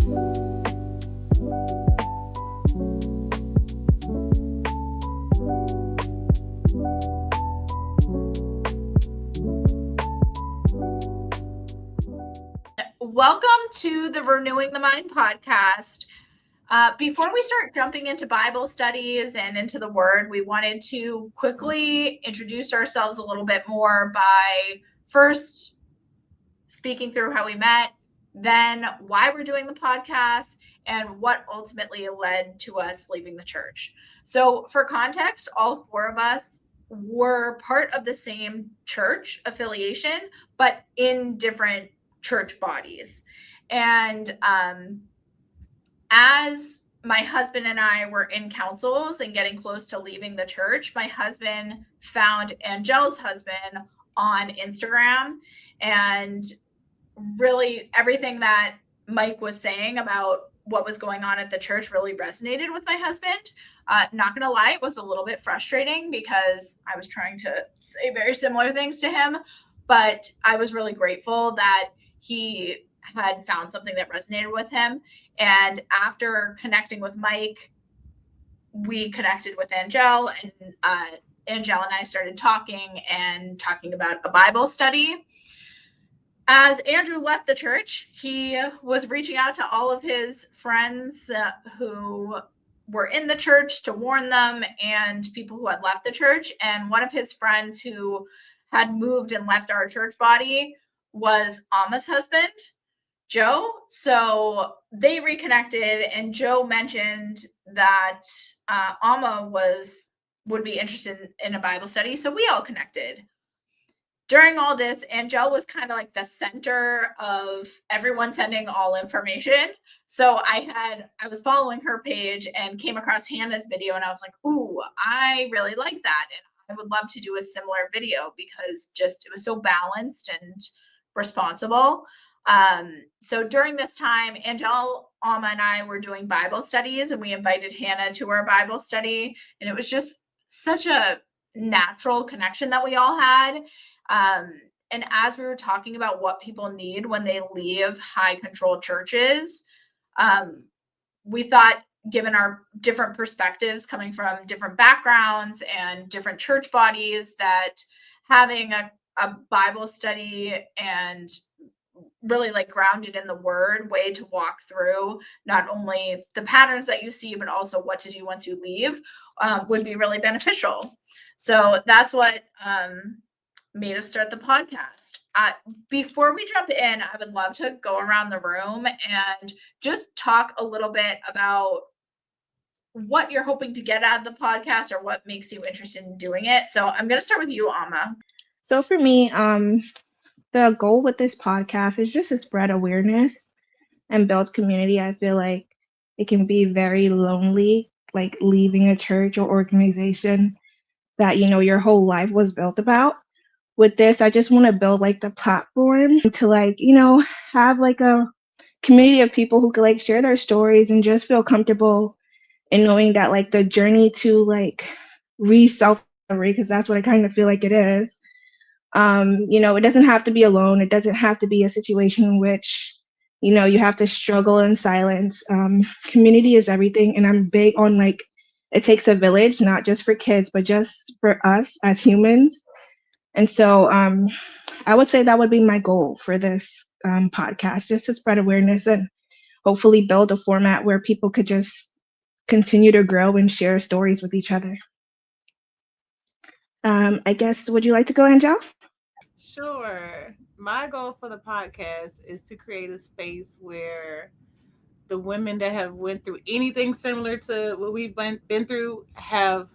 Welcome to the Renewing the Mind podcast. Before we start jumping into Bible studies and into the Word, we wanted to quickly introduce ourselves a little bit more by first speaking through how we met, then why we're doing the podcast, and what ultimately led to us leaving the church. So for context, all four of us were part of the same church affiliation, but in different church bodies. And as my husband and I were in councils and getting close to leaving the church, my husband found Angel's husband on Instagram, and really everything that Mike was saying about what was going on at the church really resonated with my husband. Not gonna lie, it was a little bit frustrating because I was trying to say very similar things to him, but I was really grateful that he had found something that resonated with him. And after connecting with Mike, we connected with Angel, and Angel and I started talking about a Bible study. As Andrew left the church, he was reaching out to all of his friends who were in the church to warn them, and people who had left the church. And one of his friends who had moved and left our church body was Alma's husband, Joe. So they reconnected, and Joe mentioned that Alma would be interested in a Bible study. So we all connected. During all this, Angel was kind of like the center of everyone sending all information. So I was following her page and came across Hannah's video, and I was like, ooh, I really like that. And I would love to do a similar video because it was so balanced and responsible. So during this time, Angel, Alma, and I were doing Bible studies, and we invited Hannah to our Bible study. And it was just such a natural connection that we all had. And as we were talking about what people need when they leave high control churches, we thought, given our different perspectives coming from different backgrounds and different church bodies, that having a Bible study and really like grounded in the Word way to walk through not only the patterns that you see, but also what to do once you leave would be really beneficial. So that's what made us start the podcast. Before we jump in, I would love to go around the room and just talk a little bit about what you're hoping to get out of the podcast or what makes you interested in doing it. So I'm going to start with you, Alma. So for me, the goal with this podcast is just to spread awareness and build community. I feel like it can be very lonely, like leaving a church or organization that, your whole life was built about. With this, I just want to build like the platform to like, have like a community of people who could like share their stories and just feel comfortable in knowing that like the journey to like self-discovery, because that's what I kind of feel like it is. It doesn't have to be alone. It doesn't have to be a situation in which, you have to struggle in silence. Community is everything. And I'm big on like, it takes a village, not just for kids, but just for us as humans. And so I would say that would be my goal for this podcast, just to spread awareness and hopefully build a format where people could just continue to grow and share stories with each other. I guess, would you like to go, Angel? Sure. My goal for the podcast is to create a space where the women that have went through anything similar to what we've been through have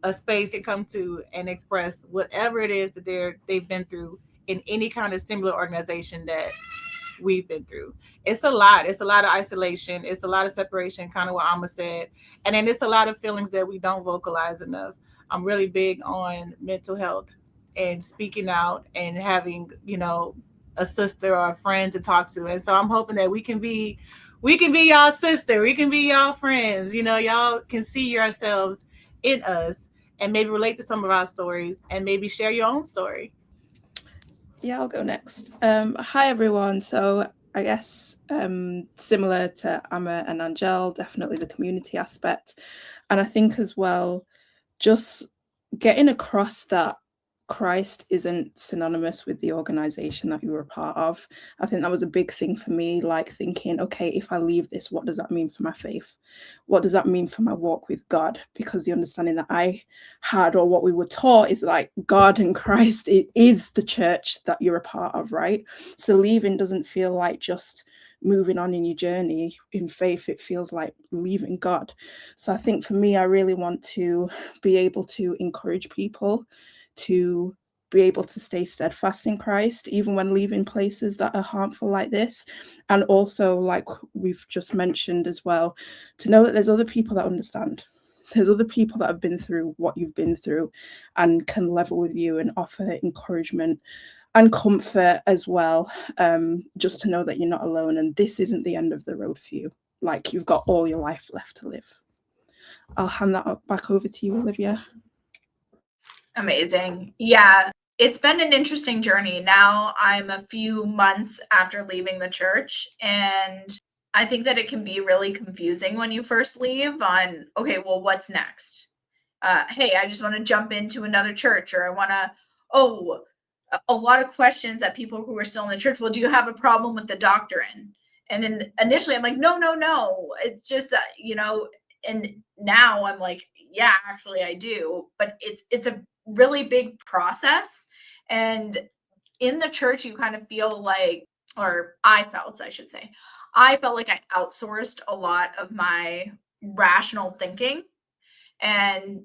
a space to come to and express whatever it is that they've been through in any kind of similar organization that we've been through. It's a lot. It's a lot of isolation. It's a lot of separation, kind of what Alma said. And then it's a lot of feelings that we don't vocalize enough. I'm really big on mental health and speaking out and having, a sister or a friend to talk to. And so I'm hoping that we can be y'all sister. We can be y'all friends. Y'all can see yourselves in us and maybe relate to some of our stories and maybe share your own story. Yeah, I'll go next. Hi, everyone. So I guess, similar to Amma and Angel, definitely the community aspect. And I think as well, just getting across that Christ isn't synonymous with the organization that you were a part of. I think that was a big thing for me, like thinking, okay, if I leave this, what does that mean for my faith? What does that mean for my walk with God? Because the understanding that I had, or what we were taught, is like God and Christ, it is the church that you're a part of, right? So leaving doesn't feel like just moving on in your journey in faith. It feels like leaving God. So I think for me, I really want to be able to encourage people to be able to stay steadfast in Christ, even when leaving places that are harmful like this. And also, like we've just mentioned as well, to know that there's other people that understand. There's other people that have been through what you've been through and can level with you and offer encouragement and comfort as well, just to know that you're not alone and this isn't the end of the road for you. Like, you've got all your life left to live. I'll hand that back over to you, Olivia. Amazing. Yeah, it's been an interesting journey. Now I'm a few months after leaving the church, and I think that it can be really confusing when you first leave on, okay, well, what's next? Hey, I just want to jump into another church, or I want to, a lot of questions that people who are still in the church, well, do you have a problem with the doctrine? And initially I'm like, no, it's just, and now I'm like, yeah, actually I do, but it's a really big process. And in the church, you kind of feel like, or I felt like I outsourced a lot of my rational thinking. And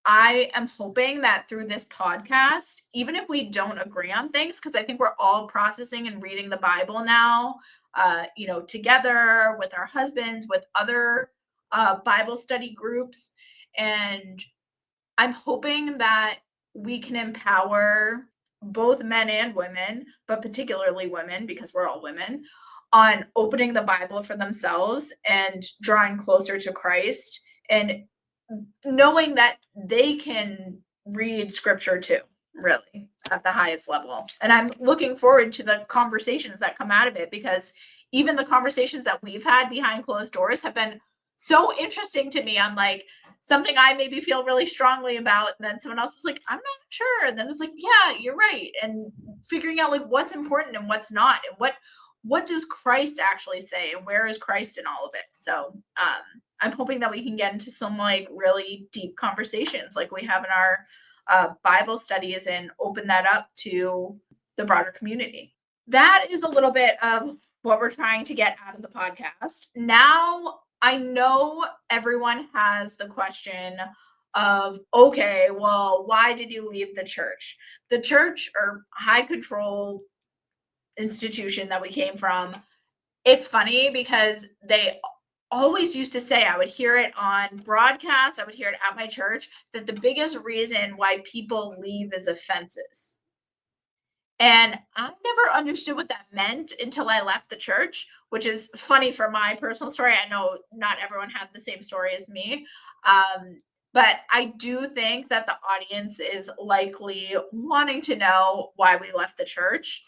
I am hoping that through this podcast, even if we don't agree on things, because I think we're all processing and reading the Bible now, together with our husbands, with other Bible study groups. And I'm hoping that we can empower both men and women, but particularly women, because we're all women, on opening the Bible for themselves and drawing closer to Christ and knowing that they can read scripture too, really, at the highest level. And I'm looking forward to the conversations that come out of it, because even the conversations that we've had behind closed doors have been so interesting to me. I'm like, something I maybe feel really strongly about, and then someone else is like, I'm not sure. And then it's like, yeah, you're right. And figuring out like what's important and what's not, and what does Christ actually say, and where is Christ in all of it? So I'm hoping that we can get into some like really deep conversations like we have in our Bible studies and open that up to the broader community. That is a little bit of what we're trying to get out of the podcast. Now, I know everyone has the question of, okay, well, why did you leave the church? The church, or high control institution that we came from, it's funny because they always used to say, I would hear it on broadcasts, I would hear it at my church, that the biggest reason why people leave is offenses. And I never understood what that meant until I left the church, which is funny for my personal story. I know not everyone had the same story as me. But I do think that the audience is likely wanting to know why we left the church,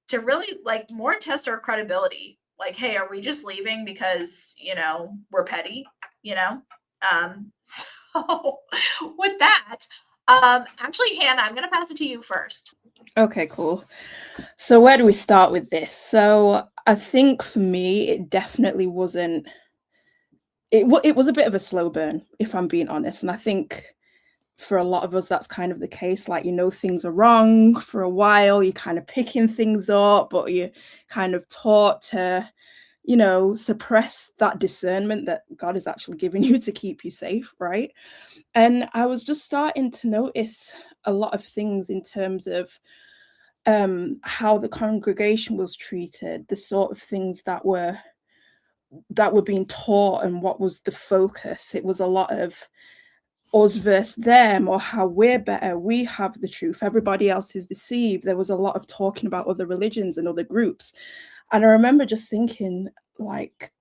to really like more test our credibility. Like, hey, are we just leaving because, we're petty, So with that, actually, Hannah, I'm going to pass it to you first. Okay, cool. So where do we start with this? So I think for me, it definitely wasn't, it was a bit of a slow burn, if I'm being honest. And I think for a lot of us, that's kind of the case. Like, things are wrong for a while, you're kind of picking things up, but you're kind of taught to, suppress that discernment that God is actually giving you to keep you safe, right? And I was just starting to notice a lot of things in terms of how the congregation was treated, the sort of things that were being taught, and what was the focus. It was a lot of us versus them, or how we're better, we have the truth, everybody else is deceived. There was a lot of talking about other religions and other groups. And I remember just thinking, like,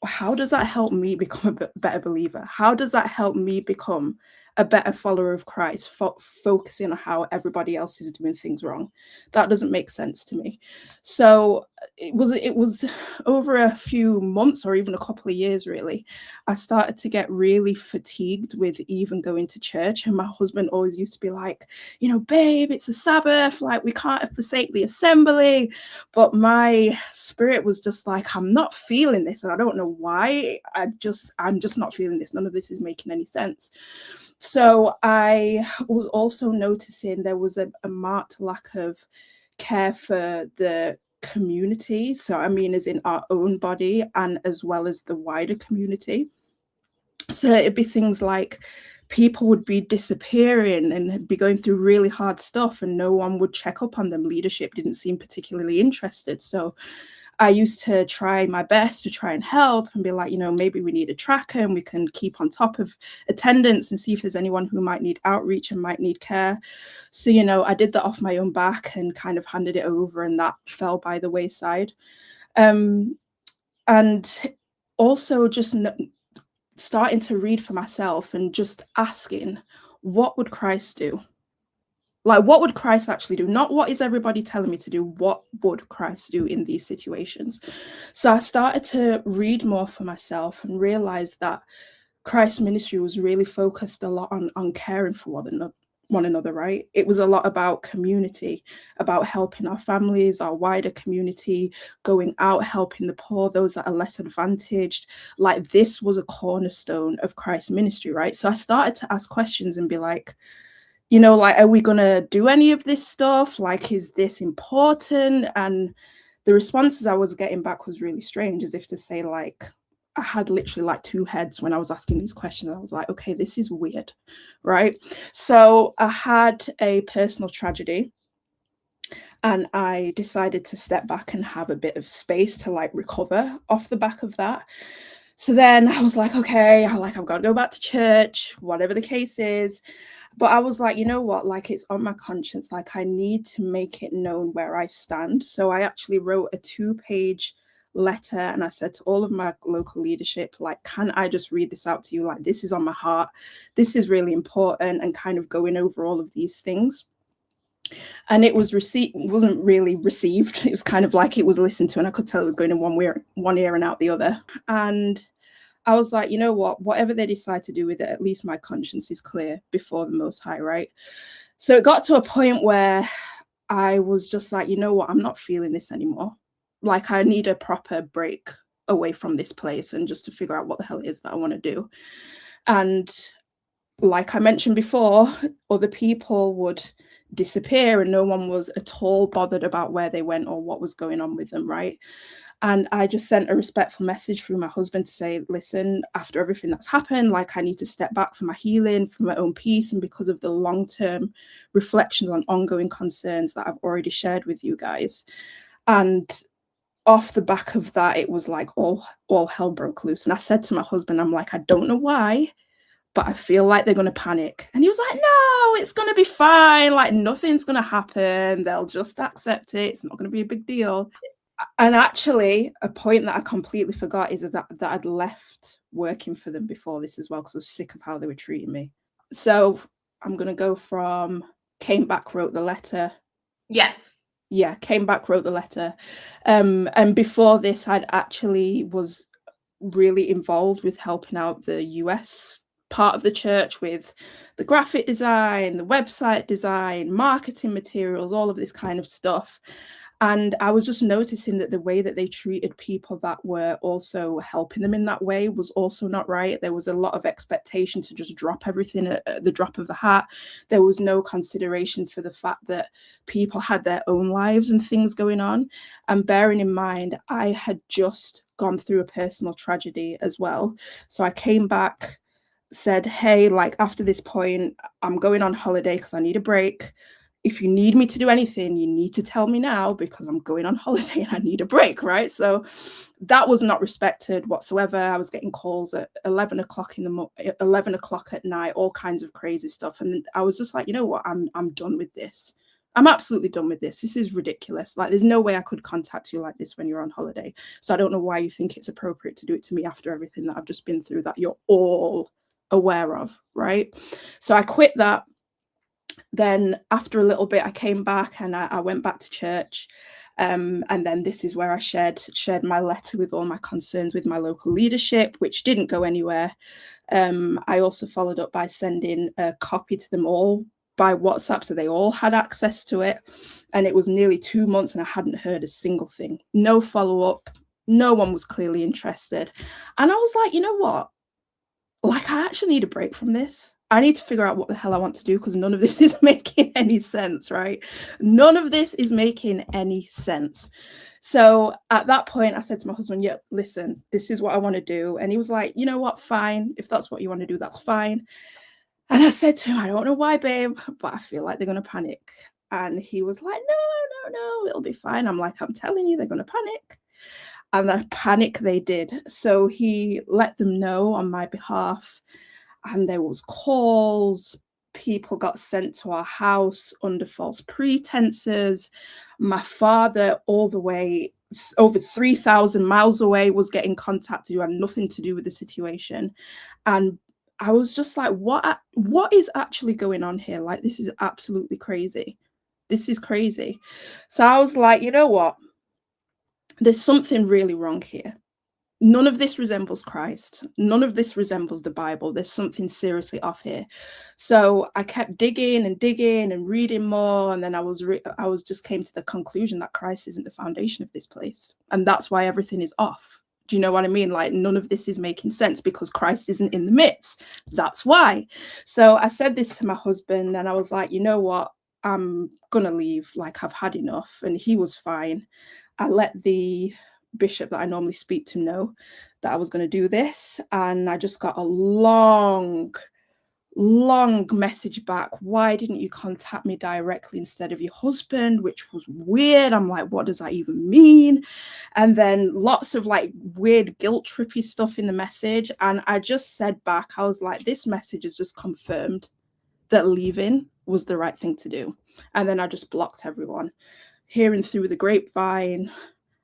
how does that help me become a better believer? How does that help me become a better follower of Christ, focusing on how everybody else is doing things wrong. That doesn't make sense to me. So it was over a few months or even a couple of years, really, I started to get really fatigued with even going to church. And my husband always used to be like, you know, babe, it's a Sabbath, like we can't forsake the assembly. But my spirit was just like, I'm not feeling this, and I don't know why. I'm just not feeling this. None of this is making any sense. So I was also noticing there was a marked lack of care for the community. So I mean, as in our own body and as well as the wider community. So it'd be things like people would be disappearing and be going through really hard stuff and no one would check up on them. Leadership didn't seem particularly interested. So I used to try my best to try and help and be like, you know, maybe we need a tracker and we can keep on top of attendance and see if there's anyone who might need outreach and might need care. So, you know, I did that off my own back and kind of handed it over, and that fell by the wayside. And also just starting to read for myself and just asking, what would Christ do? Like, what would Christ actually do? Not what is everybody telling me to do? What would Christ do in these situations? So I started to read more for myself and realized that Christ's ministry was really focused a lot on caring for one another, right? It was a lot about community, about helping our families, our wider community, going out, helping the poor, those that are less advantaged. Like, this was a cornerstone of Christ's ministry, right? So I started to ask questions and be like, you know, like, are we going to do any of this stuff? Like, is this important? And the responses I was getting back was really strange, as if to say, like, I had literally like two heads when I was asking these questions. I was like, okay, this is weird, right? So I had a personal tragedy and I decided to step back and have a bit of space to like recover off the back of that. So then I was like, okay, I've got to go back to church, whatever the case is. But I was like, you know what, like, it's on my conscience. Like, I need to make it known where I stand. So I actually wrote a 2-page letter and I said to all of my local leadership, like, can I just read this out to you? Like, this is on my heart. This is really important, and kind of going over all of these things. And it was wasn't really received. It was kind of like it was listened to, and I could tell it was going in one ear and out the other. And I was like, you know what, whatever they decide to do with it, at least my conscience is clear before the Most High, right? So it got to a point where I was just like, you know what, I'm not feeling this anymore. Like, I need a proper break away from this place and just to figure out what the hell it is that I want to do. And like I mentioned before, other people would disappear and no one was at all bothered about where they went or what was going on with them, right? And I just sent a respectful message through my husband to say, listen, after everything that's happened, like, I need to step back for my healing, for my own peace, and because of the long-term reflections on ongoing concerns that I've already shared with you guys. And off the back of that, it was like all hell broke loose. And I said to my husband, I'm like, I don't know why, but I feel like they're going to panic. And he was like, no, it's going to be fine. Like, nothing's going to happen. They'll just accept it. It's not going to be a big deal. And actually, a point that I completely forgot is that I'd left working for them before this as well, because I was sick of how they were treating me. So I'm going to go from came back, wrote the letter. Yes. Yeah, came back, wrote the letter. And before this, I'd actually was really involved with helping out the US part of the church with the graphic design, the website design, marketing materials, all of this kind of stuff. And I was just noticing that the way that they treated people that were also helping them in that way was also not right. There was a lot of expectation to just drop everything at the drop of the hat. There was no consideration for the fact that people had their own lives and things going on. And bearing in mind, I had just gone through a personal tragedy as well. So I came back, said, hey, like, after this point, I'm going on holiday because I need a break. If you need me to do anything, you need to tell me now because I'm going on holiday and I need a break, right? So that was not respected whatsoever. I was getting calls at 11 o'clock at night, all kinds of crazy stuff. And I was just like, you know what, I'm done with this. I'm absolutely done with this. This is ridiculous. Like, there's no way I could contact you like this when you're on holiday. So I don't know why you think it's appropriate to do it to me after everything that I've just been through, that you're all aware of, right? So I quit that. Then after a little bit, I came back and I went back to church. And then this is where I shared my letter with all my concerns with my local leadership, which didn't go anywhere. I also followed up by sending a copy to them all by WhatsApp, so they all had access to it. And it was nearly 2 months and I hadn't heard a single thing. No follow-up. No one was clearly interested. And I was like, you know what? Like, I actually need a break from this. I need to figure out what the hell I want to do, because none of this is making any sense, right? None of this is making any sense. So at that point, I said to my husband, yeah, listen, this is what I want to do. And he was like, you know what, fine. If that's what you want to do, that's fine. And I said to him, I don't know why, babe, but I feel like they're going to panic. And he was like, no, it'll be fine. I'm like, I'm telling you, they're going to panic. And that panic they did. So he let them know on my behalf. And there was calls. People got sent to our house under false pretenses. My father, all the way over 3,000 miles away, was getting contacted who had nothing to do with the situation. And I was just like, what is actually going on here? Like, this is absolutely crazy. This is crazy. So I was like, you know what? There's something really wrong here. None of this resembles Christ. None of this resembles the Bible. There's something seriously off here. So I kept digging and reading more. And then I just came to the conclusion that Christ isn't the foundation of this place. And that's why everything is off. Do you know what I mean? Like, none of this is making sense because Christ isn't in the midst. That's why. So I said this to my husband and I was like, you know what? I'm going to leave. Like, I've had enough. And he was fine. I let the bishop that I normally speak to know that I was going to do this. And I just got a long message back. Why didn't you contact me directly instead of your husband? Which was weird. I'm like, what does that even mean? And then lots of like weird guilt trippy stuff in the message. And I just said back, I was like, this message has just confirmed that leaving was the right thing to do. And then I just blocked everyone. Hearing through the grapevine,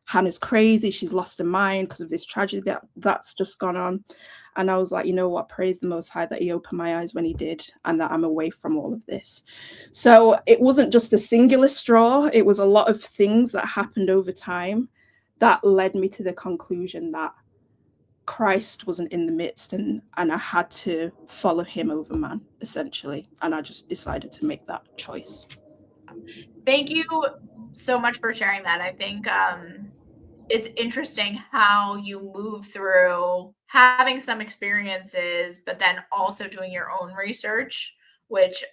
Hannah's crazy. She's lost her mind because of this tragedy that's just gone on. And I was like, you know what? Praise the Most High that he opened my eyes when he did, and that I'm away from all of this. So it wasn't just a singular straw. It was a lot of things that happened over time that led me to the conclusion that Christ wasn't in the midst, and I had to follow him over man, essentially. And I just decided to make that choice. Thank you so much for sharing that. I think it's interesting how you move through having some experiences, but then also doing your own research, which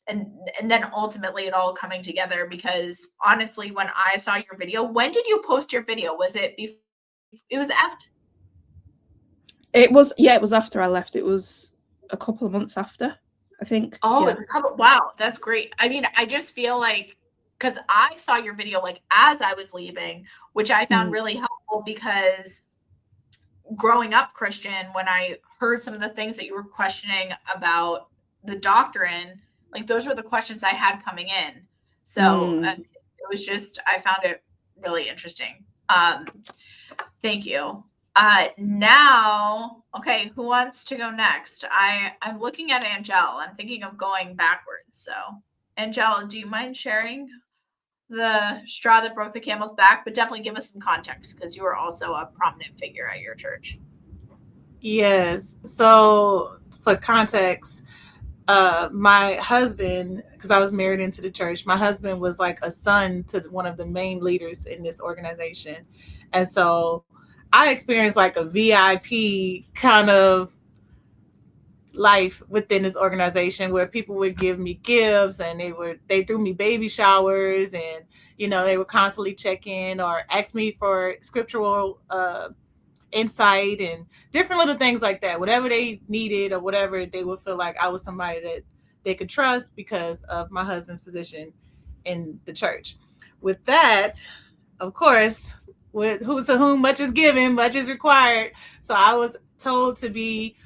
and then ultimately it all coming together. Because honestly, when I saw your video, when did you post your video? Was it before? It was after? It was after I left. It was a couple of months after, I think. Oh, yeah. Wow, that's great. I mean, I just feel like, because I saw your video like as I was leaving, which I found really helpful, because growing up Christian, when I heard some of the things that you were questioning about the doctrine, like those were the questions I had coming in. So it was just, I found it really interesting. Thank you. Now, okay, who wants to go next? I'm looking at Angel. I'm thinking of going backwards. So, Angel, do you mind sharing the straw that broke the camel's back? But definitely give us some context, because you are also a prominent figure at your church. Yes. So for context, my husband, because I was married into the church, my husband was like a son to one of the main leaders in this organization. And so I experienced like a VIP kind of life within this organization, where people would give me gifts and they threw me baby showers, and they would constantly check in or ask me for scriptural insight and different little things like that. Whatever they needed or whatever, they would feel like I was somebody that they could trust because of my husband's position in the church. With that, of course, with to whom much is given, much is required. So I was told to be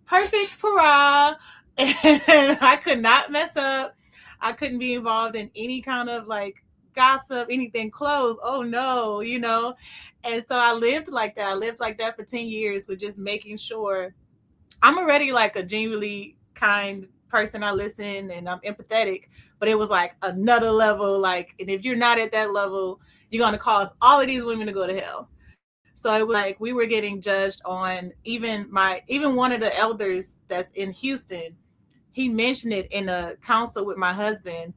perfect para, and I could not mess up. I couldn't be involved in any kind of like gossip, anything close. Oh no, And so I lived like that. I lived like that for 10 years, with just making sure I'm already like a genuinely kind person. I listen and I'm empathetic, but it was like another level. Like, and if you're not at that level, you're going to cause all of these women to go to hell. So it was like we were getting judged on. Even one of the elders that's in Houston, he mentioned it in a council with my husband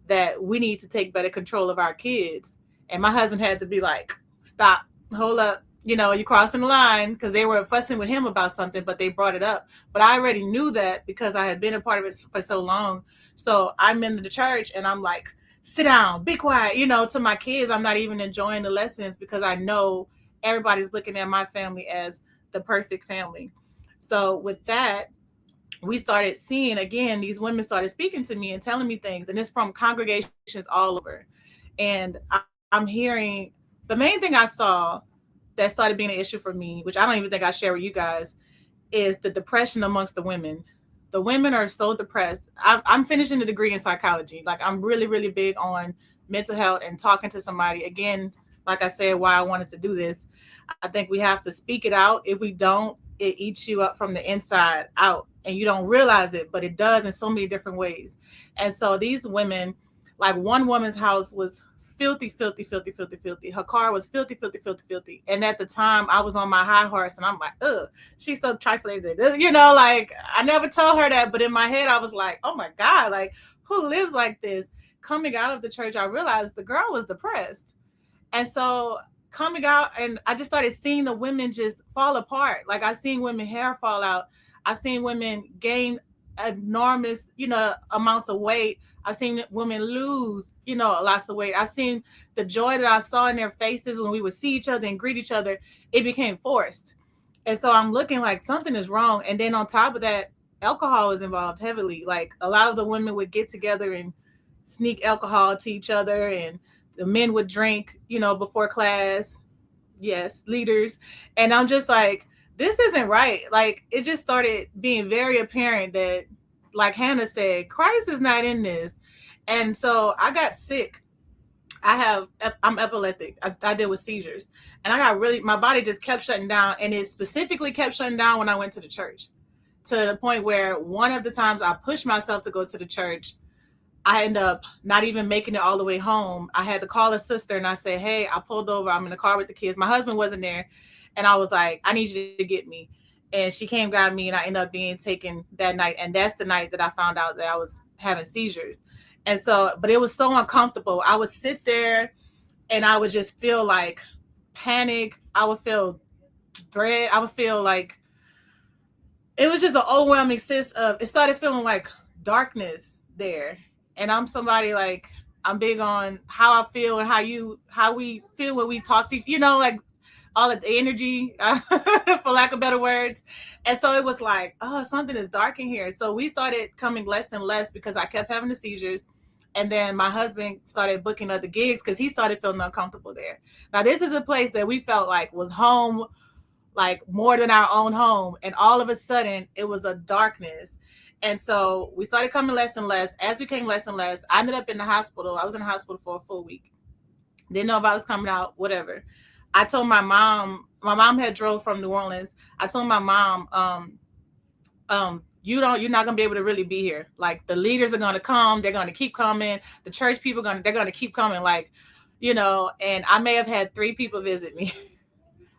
that we need to take better control of our kids. And my husband had to be like, stop, hold up, you're crossing the line, because they were fussing with him about something, but they brought it up. But I already knew that because I had been a part of it for so long. So I'm in the church and I'm like, sit down, be quiet, to my kids. I'm not even enjoying the lessons because I know everybody's looking at my family as the perfect family. So with that, we started seeing, again, these women started speaking to me and telling me things, and it's from congregations all over. And I'm hearing, the main thing I saw that started being an issue for me, which I don't even think I share with you guys, is the depression amongst the women. The women are so depressed. I'm finishing a degree in psychology. Like, I'm really, really big on mental health and talking to somebody. Again, like I said, why I wanted to do this. I think we have to speak it out. If we don't, it eats you up from the inside out, and you don't realize it, but it does in so many different ways. And so these women, like one woman's house was filthy, filthy, filthy, filthy, filthy. Her car was filthy, filthy, filthy, filthy. And at the time, I was on my high horse, and I'm like, ugh, she's so trifling. Like, I never told her that, but in my head, I was like, oh my God, like, who lives like this? Coming out of the church, I realized the girl was depressed. And so coming out, and I just started seeing the women just fall apart. Like, I've seen women hair fall out. I've seen women gain enormous, amounts of weight. I've seen women lose, lots of weight. I've seen the joy that I saw in their faces when we would see each other and greet each other. It became forced. And so I'm looking like something is wrong. And then on top of that, alcohol is involved heavily. Like, a lot of the women would get together and sneak alcohol to each other, and the men would drink, before class. Yes, leaders. And I'm just like, this isn't right. Like, it just started being very apparent that, like Hannah said, Christ is not in this. And so I got sick. I'm epileptic. I deal with seizures. And my body just kept shutting down. And it specifically kept shutting down when I went to the church, to the point where one of the times I pushed myself to go to the church, I ended up not even making it all the way home. I had to call a sister and I said, hey, I pulled over. I'm in the car with the kids. My husband wasn't there. And I was like, I need you to get me. And she came, got me, and I ended up being taken that night. And that's the night that I found out that I was having seizures. And so, but it was so uncomfortable. I would sit there and I would just feel like panic. I would feel dread. I would feel like it was just an overwhelming sense of, it started feeling like darkness there. And I'm somebody, like, I'm big on how I feel and how we feel when we talk to, like all of the energy, for lack of better words. And so it was like, oh, something is dark in here. So we started coming less and less because I kept having the seizures. And then my husband started booking other gigs because he started feeling uncomfortable there. Now, this is a place that we felt like was home, like more than our own home. And all of a sudden it was a darkness. And so we started coming less and less. As we came less and less, I ended up in the hospital. I was in the hospital for a full week. Didn't know if I was coming out, whatever. I told my mom had drove from New Orleans. I told my mom, you're not going to be able to really be here. Like, the leaders are going to come. They're going to keep coming. The church people, they're going to keep coming. Like, and I may have had 3 people visit me.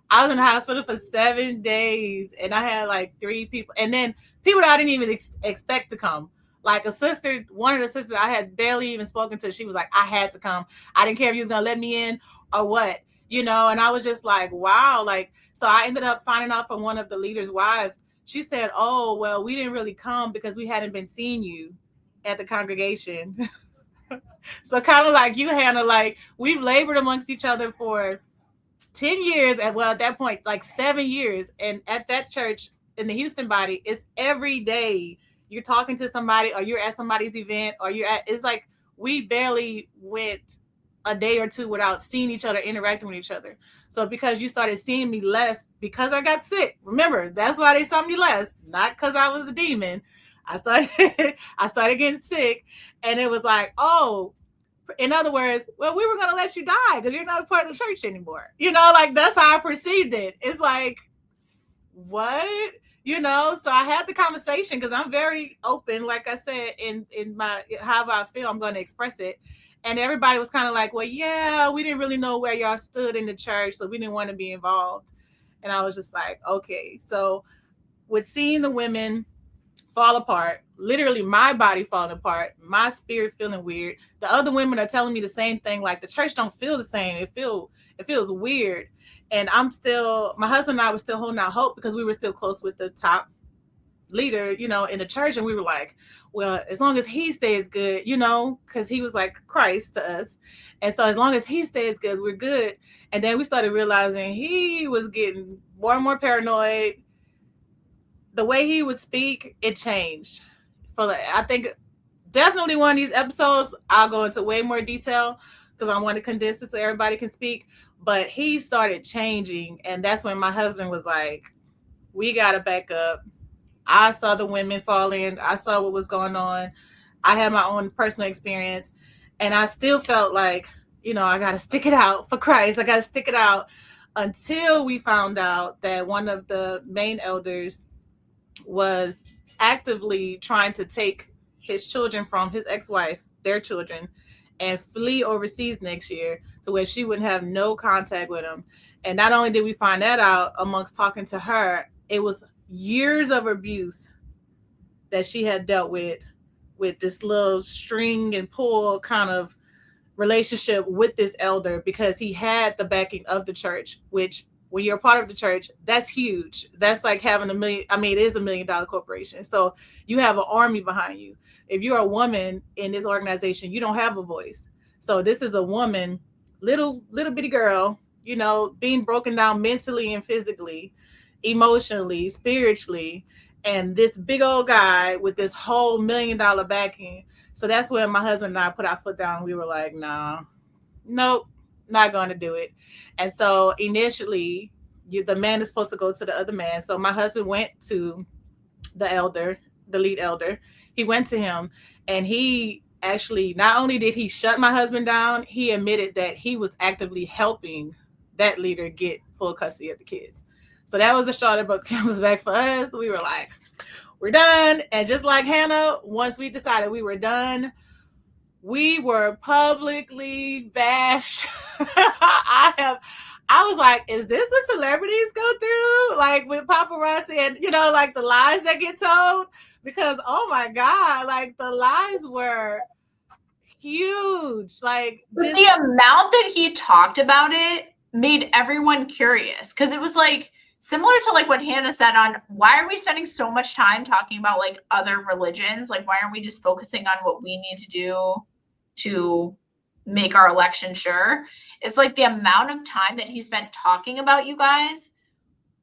I was in the hospital for 7 days, and I had like 3 people, and then people that I didn't even expect to come. Like, one of the sisters I had barely even spoken to, she was like, I had to come. I didn't care if you was going to let me in or what, and I was just like, wow. Like, so I ended up finding out from one of the leaders' wives. She said, oh, well, we didn't really come because we hadn't been seeing you at the congregation. So kind of like you, Hannah, like, we've labored amongst each other for 10 years, and at that point, like 7 years. And at that church in the Houston body, it's every day you're talking to somebody, or you're at somebody's event, or it's like we barely went a day or two without seeing each other, interacting with each other. So because you started seeing me less because I got sick, remember, that's why they saw me less, not because I was a demon. I started getting sick, and it was like, oh, in other words, well, we were going to let you die because you're not a part of the church anymore. Like, that's how I perceived it. It's like, what? you know. So I had the conversation because I'm very open, like I said, in my however I feel, I'm going to express it. And everybody was kind of like, well, yeah, we didn't really know where y'all stood in the church, so we didn't want to be involved. And I was just like, okay. So with seeing the women fall apart, literally my body falling apart, my spirit feeling weird, the other women are telling me the same thing, like the church don't feel the same. It feels weird. And my husband and I were still holding out hope because we were still close with the top leader, you know, in the church. And we were like, well, as long as he stays good, you know, because he was like Christ to us. And so as long as he stays good, we're good. And then we started realizing he was getting more and more paranoid. The way he would speak, it changed. I think definitely one of these episodes, I'll go into way more detail because I want to condense it so everybody can speak. But he started changing. And that's when my husband was like, we got to back up. I saw the women fall in. I saw what was going on. I had my own personal experience. And I still felt like, you know, I got to stick it out for Christ. I got to stick it out until we found out that one of the main elders was actively trying to take his children from his ex-wife, their children, and flee overseas next year to where she wouldn't have no contact with him. And not only did we find that out amongst talking to her, it was years of abuse that she had dealt with this little string and pull kind of relationship with this elder, because he had the backing of the church, which when you're a part of the church, that's huge. That's like having it is $1 million corporation. So you have an army behind you. If you're a woman in this organization, you don't have a voice. So this is a woman, little bitty girl, you know, being broken down mentally and physically, emotionally, spiritually, and this big old guy with this whole $1 million backing. So that's when my husband and I put our foot down. We were like, nope, not going to do it. And so initially, the man is supposed to go to the other man. So my husband went to the lead elder. He went to him, and he actually, not only did he shut my husband down, he admitted that he was actively helping that leader get full custody of the kids. So that was a straw that broke the camel's back for us. We were like, we're done. And just like Hannah, once we decided we were done, we were publicly bashed. I was like, is this what celebrities go through? Like with paparazzi and, you know, like the lies that get told? Because, oh my God, like the lies were huge. Like the amount that he talked about it made everyone curious, because it was like similar to like what Hannah said on why are we spending so much time talking about like other religions? Like, why aren't we just focusing on what we need to do to make our election sure? It's like the amount of time that he spent talking about you guys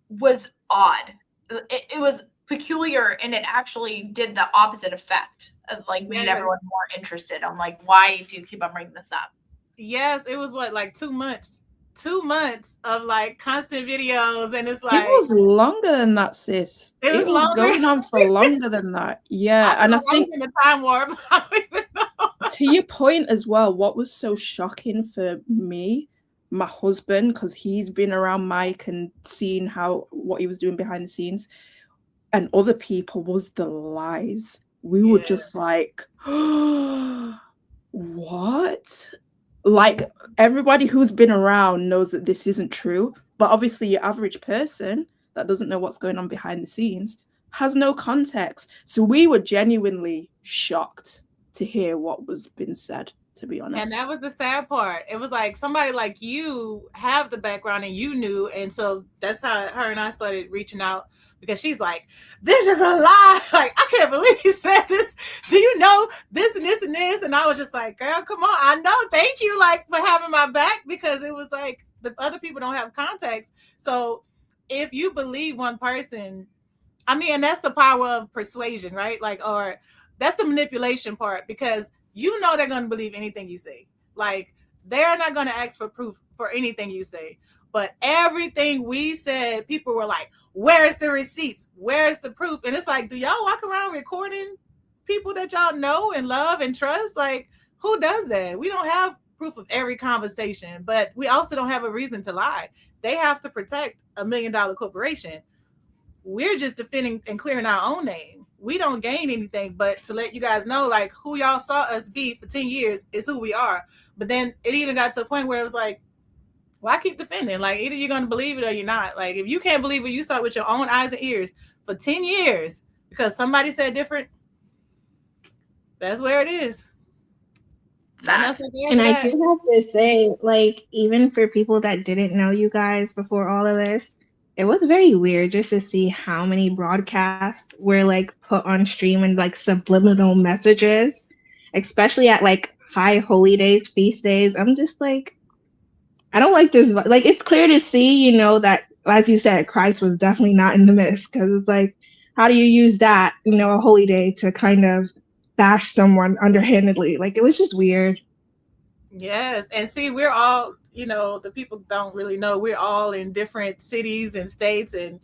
was odd. It was peculiar, and it actually did the opposite effect of like made everyone more interested. I'm like, why do you keep on bringing this up? Yes, it was like 2 months. 2 months of like constant videos, and it's like it was longer than that, sis. It was going on for longer than that. Yeah, I think I was in a time warp. I don't even know. To your point as well, what was so shocking for me, my husband, because he's been around Mike and seen what he was doing behind the scenes, and other people, was the lies. We were just like, what? Like, everybody who's been around knows that this isn't true, but obviously your average person that doesn't know what's going on behind the scenes has no context. So we were genuinely shocked to hear what was being said, to be honest. And that was the sad part. It was like somebody like you have the background and you knew, and so that's how her and I started reaching out, because she's like, this is a lie. Like, I can't believe he said this. Do you know this and this and this? And I was just like, girl, come on. I know. Thank you, like, for having my back, because it was like the other people don't have context. So if you believe one person, I mean, and that's the power of persuasion, right? Like, or that's the manipulation part, because you know they're going to believe anything you say. Like, they're not going to ask for proof for anything you say. But everything we said, people were like, where's the receipts? Where's the proof? And it's like, do y'all walk around recording people that y'all know and love and trust? Like, who does that? We don't have proof of every conversation, but we also don't have a reason to lie. They have to protect $1 million corporation. we're just defending and clearing our own name. We don't gain anything, but to let you guys know, like, who y'all saw us be for 10 years is who we are. But then it even got to a point where it was like, why keep defending? Like, either you're going to believe it or you're not. Like, if you can't believe it, you saw it with your own eyes and ears for 10 years because somebody said different, that's where it is. And I do have to say, like, even for people that didn't know you guys before all of this, it was very weird just to see how many broadcasts were like put on stream and like subliminal messages, especially at like high holy days, feast days. I'm just like, I don't like this. Like, it's clear to see, you know, that, as you said, Christ was definitely not in the midst, because it's like, how do you use that, you know, a holy day to kind of bash someone underhandedly? Like, it was just weird. Yes. And see, we're all, you know, the people don't really know, we're all in different cities and states, and,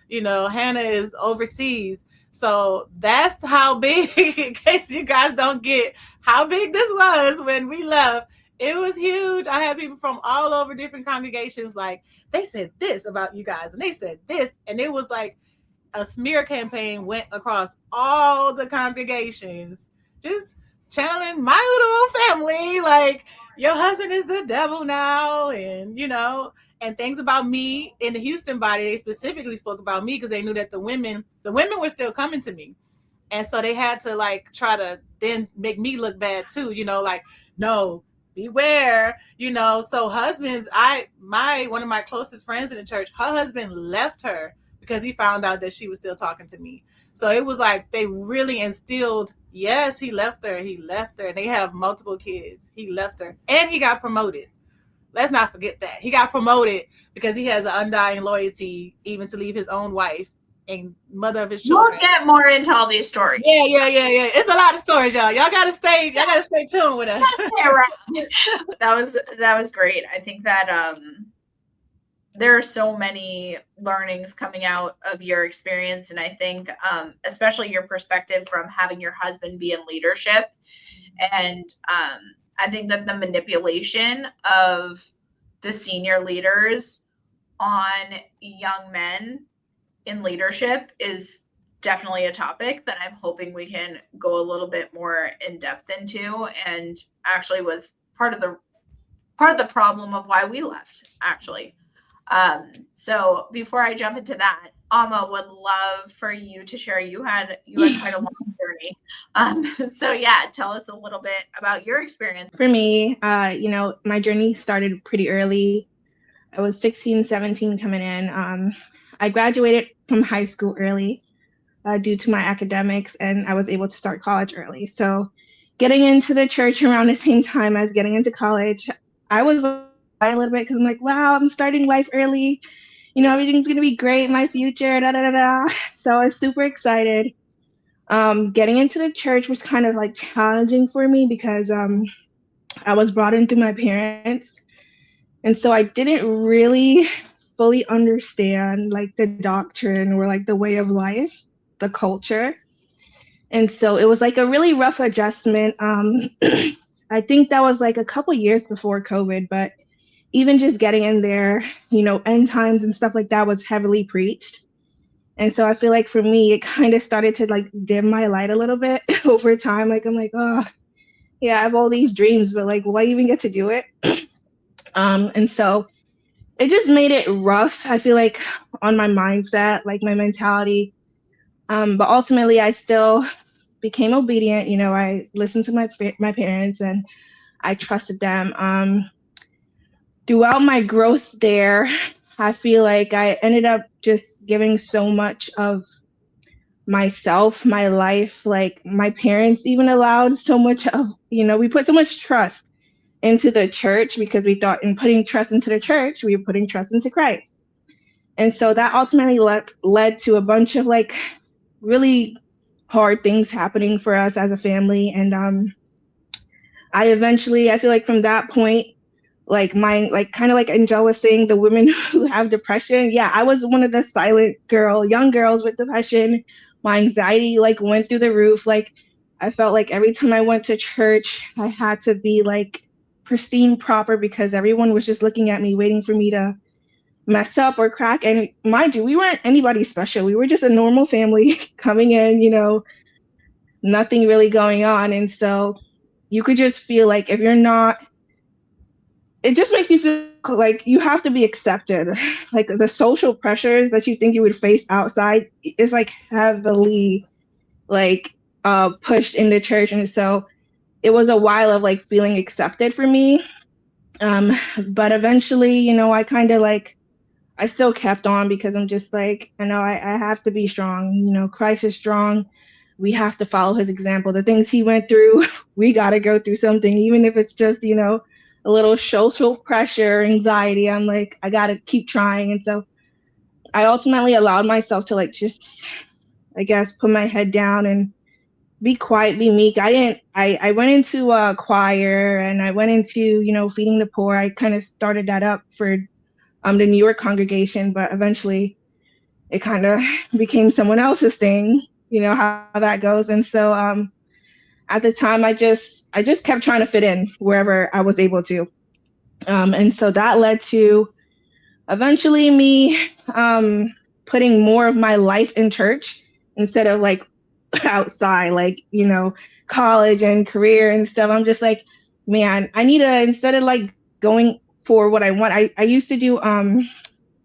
you know, Hannah is overseas. So that's how big, in case you guys don't get how big this was when we left. It was huge. I had people from all over different congregations, like, they said this about you guys, and they said this, and it was like a smear campaign went across all the congregations, just channeling my little old family, like, your husband is the devil now, and, you know, and things about me. In the Houston body, they specifically spoke about me because they knew that the women were still coming to me. And so they had to like try to then make me look bad too, you know, like, no, beware, you know. So husbands, one of my closest friends in the church, her husband left her because he found out that she was still talking to me. So it was like they really instilled, yes, he left her. They have multiple kids. He left her and he got promoted. Let's not forget that. He got promoted because he has an undying loyalty, even to leave his own wife and mother of his children. We'll get more into all these stories. Yeah. It's a lot of stories, y'all. Y'all gotta stay tuned with us. That was great. I think that there are so many learnings coming out of your experience, and I think especially your perspective from having your husband be in leadership, and I think that the manipulation of the senior leaders on young men in leadership is definitely a topic that I'm hoping we can go a little bit more in depth into, and actually was part of the problem of why we left, actually. So before I jump into that, Amma would love for you to share. You had quite a long journey. So yeah, tell us a little bit about your experience. For me, you know, my journey started pretty early. I was 16, 17 coming in. I graduated from high school early due to my academics, and I was able to start college early. So getting into the church around the same time as getting into college, I was a little bit because I'm like, wow, I'm starting life early. You know, everything's going to be great, my future, da, da, da, da. So I was super excited. Getting into the church was kind of like challenging for me because I was brought in through my parents. And so I didn't really fully understand like the doctrine or like the way of life, the culture. And so it was like a really rough adjustment. I think that was like a couple years before COVID, but even just getting in there, you know, end times and stuff like that was heavily preached. And so I feel like for me, it kind of started to like dim my light a little bit over time. Like, I'm like, oh, yeah, I have all these dreams, but like, will I even get to do it? And so it just made it rough, I feel like, on my mindset, like my mentality. But ultimately, I still became obedient. You know, I listened to my parents and I trusted them. Throughout my growth there, I feel like I ended up just giving so much of myself, my life. Like my parents even allowed so much of, you know, we put so much trust into the church because we thought in putting trust into the church, we were putting trust into Christ. And so that ultimately led to a bunch of like really hard things happening for us as a family. And I feel like from that point, like kind of like Angel was saying, the women who have depression. Yeah, I was one of the silent young girls with depression. My anxiety like went through the roof. Like I felt like every time I went to church, I had to be like pristine proper because everyone was just looking at me, waiting for me to mess up or crack. And mind you, we weren't anybody special. We were just a normal family coming in, nothing really going on. And so you could just feel like if you're not, it just makes you feel like you have to be accepted. Like the social pressures that you think you would face outside is like heavily like pushed into church. And so it was a while of like feeling accepted for me. But eventually, I kind of like, I still kept on because I'm just like, I have to be strong. Christ is strong. We have to follow his example. The things he went through, we got to go through something, even if it's just, a little social pressure, anxiety. I'm like, I got to keep trying. And so I ultimately allowed myself to like, just, I guess, put my head down and be quiet, be meek. I went into a choir and I went into, feeding the poor. I kind of started that up for the New York congregation, but eventually it kind of became someone else's thing, how that goes. And so at the time I just kept trying to fit in wherever I was able to. And so that led to eventually me putting more of my life in church instead of like outside, like, college and career and stuff. I'm just like, man, I need to, instead of like going for what I want, I used to do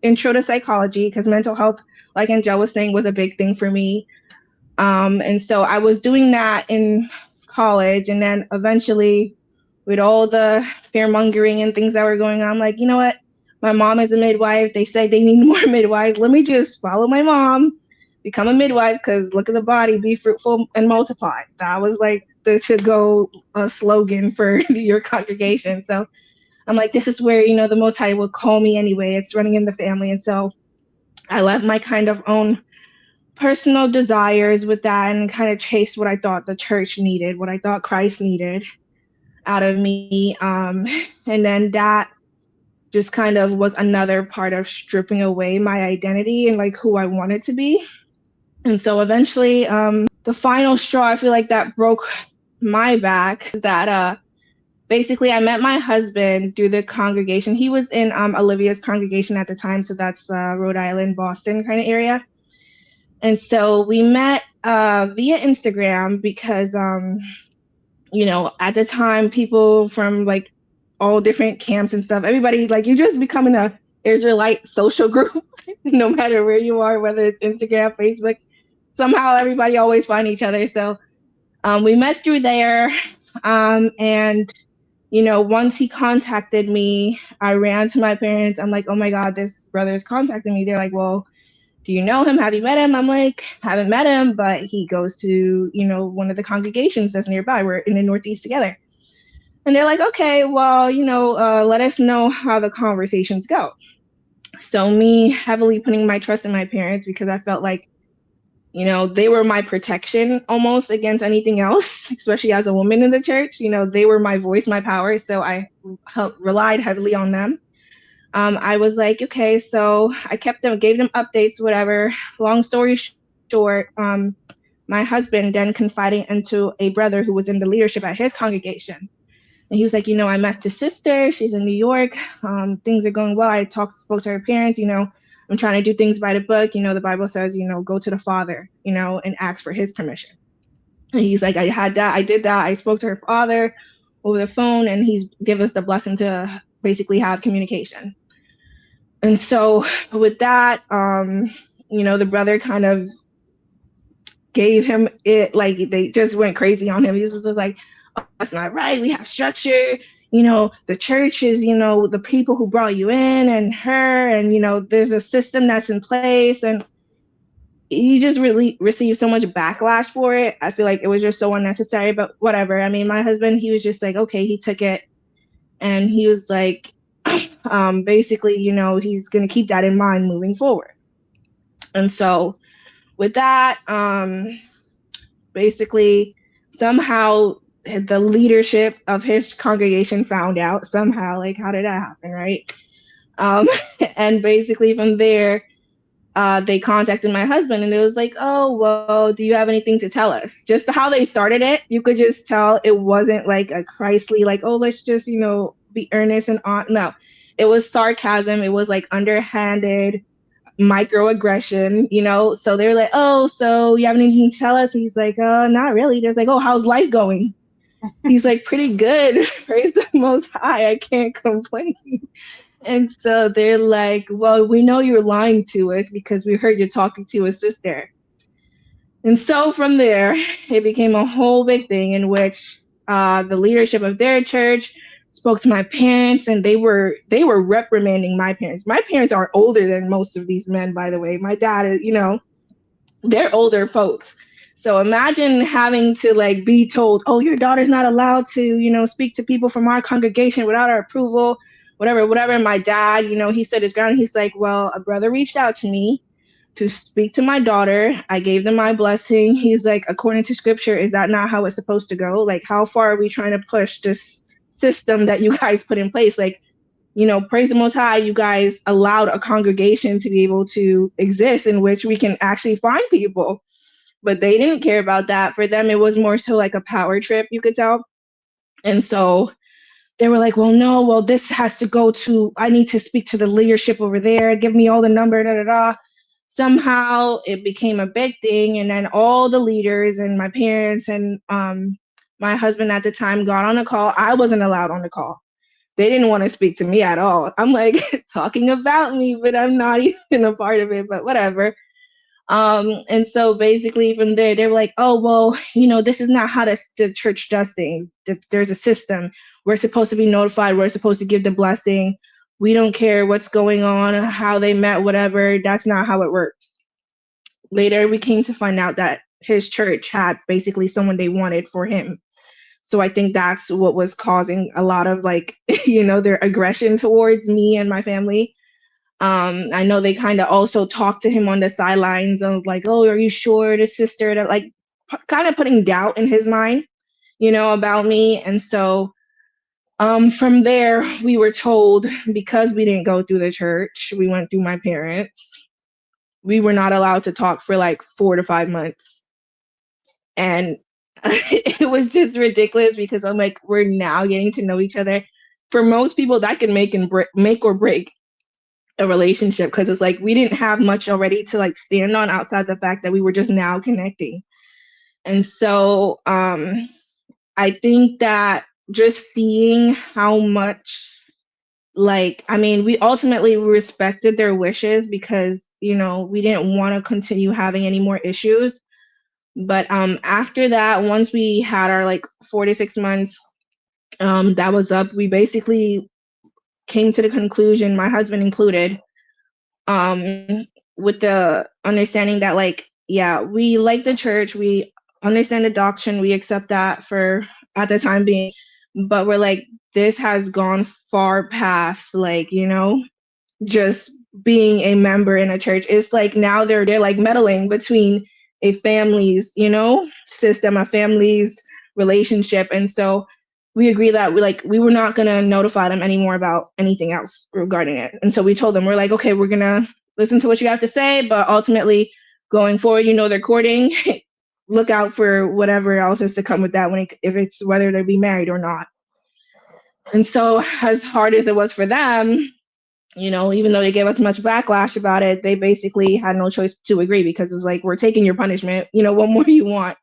intro to psychology because mental health, like Angel was saying, was a big thing for me. And so I was doing that in college, and then eventually with all the fear mongering and things that were going on, I'm like, you know what? My mom is a midwife. They say they need more midwives. Let me just follow my mom, become a midwife, because look at the body, be fruitful and multiply. That was like the to-go slogan for your congregation. So I'm like, this is where, the Most High will call me anyway. It's running in the family. And so I left my kind of own personal desires with that and kind of chased what I thought the church needed, what I thought Christ needed out of me. And then that just kind of was another part of stripping away my identity and like who I wanted to be. And so eventually, the final straw, I feel like that broke my back, is that basically I met my husband through the congregation. He was in Olivia's congregation at the time. So that's Rhode Island, Boston kind of area. And so we met via Instagram because, at the time, people from like all different camps and stuff, everybody, like, you just becoming a Israelite social group, no matter where you are, whether it's Instagram, Facebook, somehow everybody always find each other. So we met through there. And, once he contacted me, I ran to my parents. I'm like, oh my God, this brother is contacting me. They're like, well, do you know him? Have you met him? I'm like, haven't met him, but he goes to, one of the congregations that's nearby. We're in the Northeast together. And they're like, okay, well, let us know how the conversations go. So me heavily putting my trust in my parents because I felt like, they were my protection almost against anything else, especially as a woman in the church. They were my voice, my power. So I relied heavily on them. I was like, okay, so I gave them updates, whatever. Long story short, my husband then confided into a brother who was in the leadership at his congregation. And he was like, I met the sister. She's in New York. Things are going well. I spoke to her parents, I'm trying to do things by the book. The Bible says, go to the Father, and ask for his permission. And he's like, I did that. I spoke to her father over the phone, and he's give us the blessing to basically have communication. And so with that, the brother kind of gave him it, like they just went crazy on him. He was just like, oh, that's not right. We have structure. The church is, the people who brought you in and her, and, there's a system that's in place. And he just really received so much backlash for it. I feel like it was just so unnecessary, but whatever. I mean, my husband, he was just like, okay, he took it. And he was like, basically, he's going to keep that in mind moving forward. And so with that, basically, somehow the leadership of his congregation found out somehow, like, how did that happen, right? And basically from there, they contacted my husband, and it was like, oh, well, do you have anything to tell us? Just how they started it, you could just tell it wasn't like a Christly, like, oh, let's just, be earnest and on. No, it was sarcasm. It was like underhanded microaggression, you know? So they're like, oh, so you have anything to tell us? And he's like, not really. They're like, oh, how's life going? He's like, pretty good. Praise the Most High. I can't complain. And so they're like, well, we know you're lying to us because we heard you talking to a sister. And so from there, it became a whole big thing in which the leadership of their church spoke to my parents, and they were reprimanding my parents. My parents are older than most of these men, by the way. My dad is, you know, they're older folks. So imagine having to like be told, oh, your daughter's not allowed to, you know, speak to people from our congregation without our approval, whatever. And my dad, you know, he stood his ground. He's like, well, a brother reached out to me to speak to my daughter. I gave them my blessing. He's like, according to scripture, is that not how it's supposed to go? Like, how far are we trying to push this system that you guys put in place? Like, you know, praise the Most High, you guys allowed a congregation to be able to exist in which we can actually find people. But they didn't care about that. For them, it was more so like a power trip, you could tell. And so they were like, well, no, well, this has to go to, I need to speak to the leadership over there. Give me all the number, da, da, da. Somehow it became a big thing. And then all the leaders and my parents and my husband at the time got on a call. I wasn't allowed on the call. They didn't want to speak to me at all. I'm like talking about me, but I'm not even a part of it, but whatever. And so basically from there, they were like, oh, well, you know, this is not how the church does things. There's a system. We're supposed to be notified. We're supposed to give the blessing. We don't care what's going on, how they met, whatever. That's not how it works. Later, we came to find out that his church had basically someone they wanted for him. So I think that's what was causing a lot of like, you know, their aggression towards me and my family. I know they kind of also talked to him on the sidelines of like, oh, are you sure the sister, that like kind of putting doubt in his mind, you know, about me. And so from there, we were told, because we didn't go through the church, we went through my parents. We were not allowed to talk for like 4 to 5 months. And it was just ridiculous because I'm like, we're now getting to know each other. For most people, that can make or break a relationship, because it's like we didn't have much already to like stand on outside the fact that we were just now connecting. And so I think that just seeing how much, like, I mean, we ultimately respected their wishes because, you know, we didn't want to continue having any more issues. But after that, once we had our like 4 to 6 months, that was up, we basically came to the conclusion, my husband included, with the understanding that like, yeah, we like the church, we understand the doctrine, we accept that for at the time being, but we're like, this has gone far past like, you know, just being a member in a church. It's like now they're like meddling between a family's, you know, system, a family's relationship. And so we agreed that we were not going to notify them anymore about anything else regarding it. And so we told them, we're like, okay, we're going to listen to what you have to say, but ultimately going forward, you know, they're courting, look out for whatever else is to come with that if it's whether they be married or not. And so as hard as it was for them, you know, even though they gave us much backlash about it, they basically had no choice to agree, because it's like, we're taking your punishment. You know, what more you want?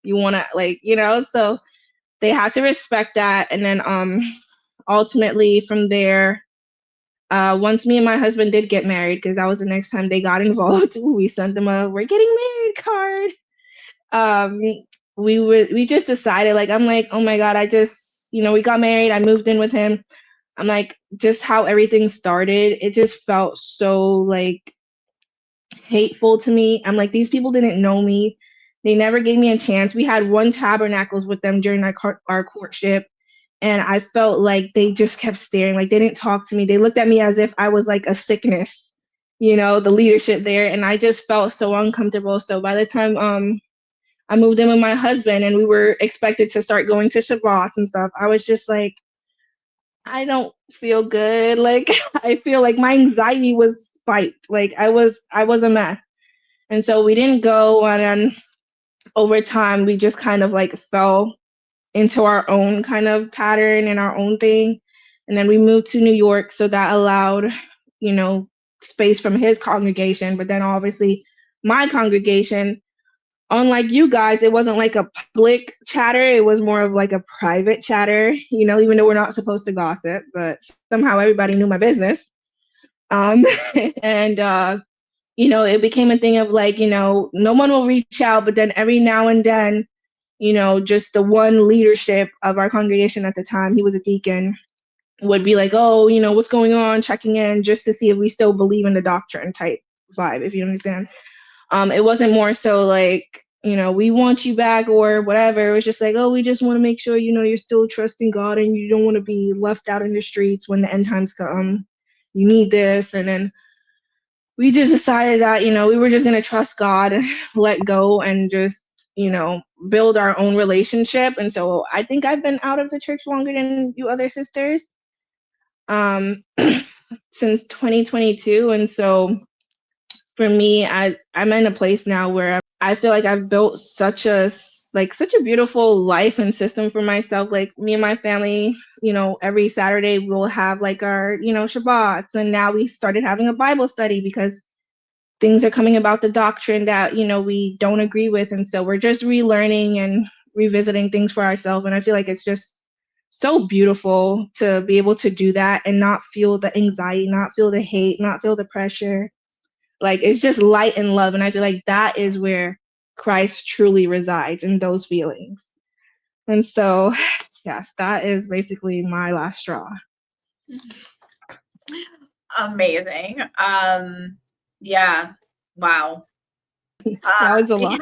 You want to, like, you know, so they had to respect that. And then ultimately from there, once me and my husband did get married, because that was the next time they got involved, we sent them a "we're getting married" card. We just decided, like, I'm like, oh my God, you know, we got married. I moved in with him. I'm like, just how everything started, it just felt so like hateful to me. I'm like, these people didn't know me. They never gave me a chance. We had 1 tabernacles with them during our courtship. And I felt like they just kept staring, like they didn't talk to me. They looked at me as if I was like a sickness, you know, the leadership there. And I just felt so uncomfortable. So by the time I moved in with my husband and we were expected to start going to Shabbats and stuff, I was just like, I don't feel good. Like, I feel like my anxiety was spiked. Like I was a mess. And so we didn't go. And then over time, we just kind of like fell into our own kind of pattern and our own thing. And then we moved to New York, so that allowed, space from his congregation. But then obviously my congregation, unlike you guys, it wasn't like a public chatter. It was more of like a private chatter, even though we're not supposed to gossip, but somehow everybody knew my business. And, it became a thing of like, no one will reach out, but then every now and then, just the one leadership of our congregation at the time, he was a deacon, would be like, oh, what's going on, checking in just to see if we still believe in the doctrine type vibe, if you understand. It wasn't more so like, we want you back or whatever. It was just like, oh, we just want to make sure, you're still trusting God and you don't want to be left out in the streets when the end times come. You need this. And then we just decided that, we were just going to trust God and let go and just, build our own relationship. And so I think I've been out of the church longer than you other sisters, since 2022. And so for me, I'm in a place now where I feel like I've built such a beautiful life and system for myself. Like me and my family, every Saturday we'll have like our, Shabbats. And now we started having a Bible study because things are coming about the doctrine that, we don't agree with. And so we're just relearning and revisiting things for ourselves. And I feel like it's just so beautiful to be able to do that and not feel the anxiety, not feel the hate, not feel the pressure. Like it's just light and love. And I feel like that is where Christ truly resides, in those feelings. And so, yes, that is basically my last straw. Amazing. Yeah. Wow. That was a lot.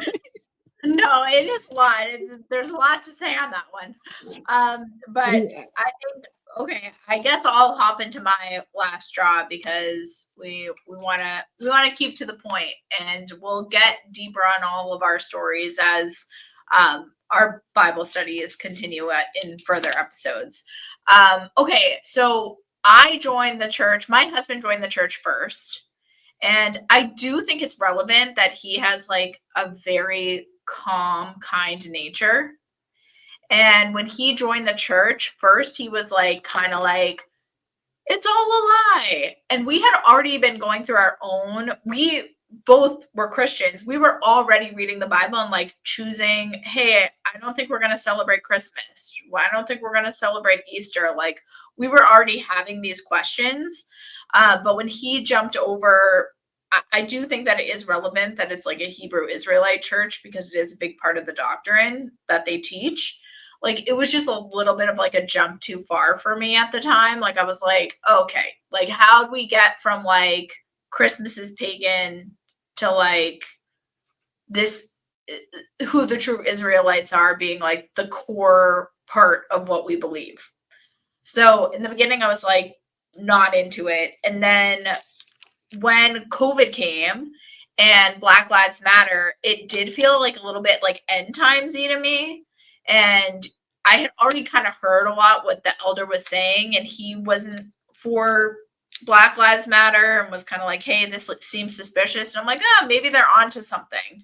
No, it is a lot. There's a lot to say on that one. But Yeah. I think, okay, I guess I'll hop into my last straw because we want to keep to the point, and we'll get deeper on all of our stories as our Bible studies continue in further episodes. Okay, so I joined the church. My husband joined the church first. And I do think it's relevant that he has like a very calm, kind nature. And when he joined the church, first he was like kind of like, it's all a lie. And we had already been going through we both were Christians. We were already reading the Bible and like choosing, hey, I don't think we're going to celebrate Christmas. I don't think we're going to celebrate Easter. Like we were already having these questions. But when he jumped over, I do think that it is relevant that it's like a Hebrew Israelite church because it is a big part of the doctrine that they teach. Like it was just a little bit of like a jump too far for me at the time. Like I was like, okay, like how'd we get from like Christmas is pagan to like this, who the true Israelites are being like the core part of what we believe. So in the beginning, I was like not into it. And then when COVID came and Black Lives Matter, it did feel like a little bit like end timesy to me. And I had already kind of heard a lot what the elder was saying, and he wasn't for Black Lives Matter and was kind of like, hey, this seems suspicious. And I'm like, maybe they're onto something.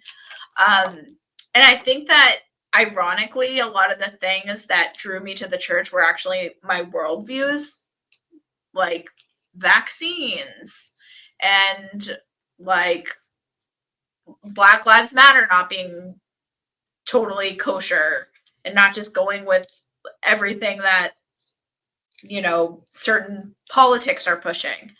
And I think that ironically, a lot of the things that drew me to the church were actually my worldviews, like vaccines and like Black Lives Matter not being totally kosher and not just going with everything that, certain politics are pushing.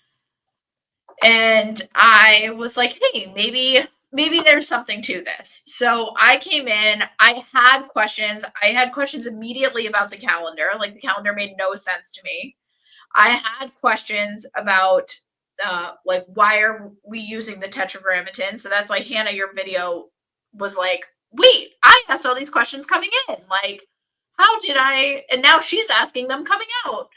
And I was like, hey, maybe there's something to this. So I came in, I had questions immediately about the calendar. Like the calendar made no sense to me. I had questions about like, why are we using the tetragrammaton? So that's why Hannah, your video was like, wait, I asked all these questions coming in. Like, how did I? And now she's asking them coming out.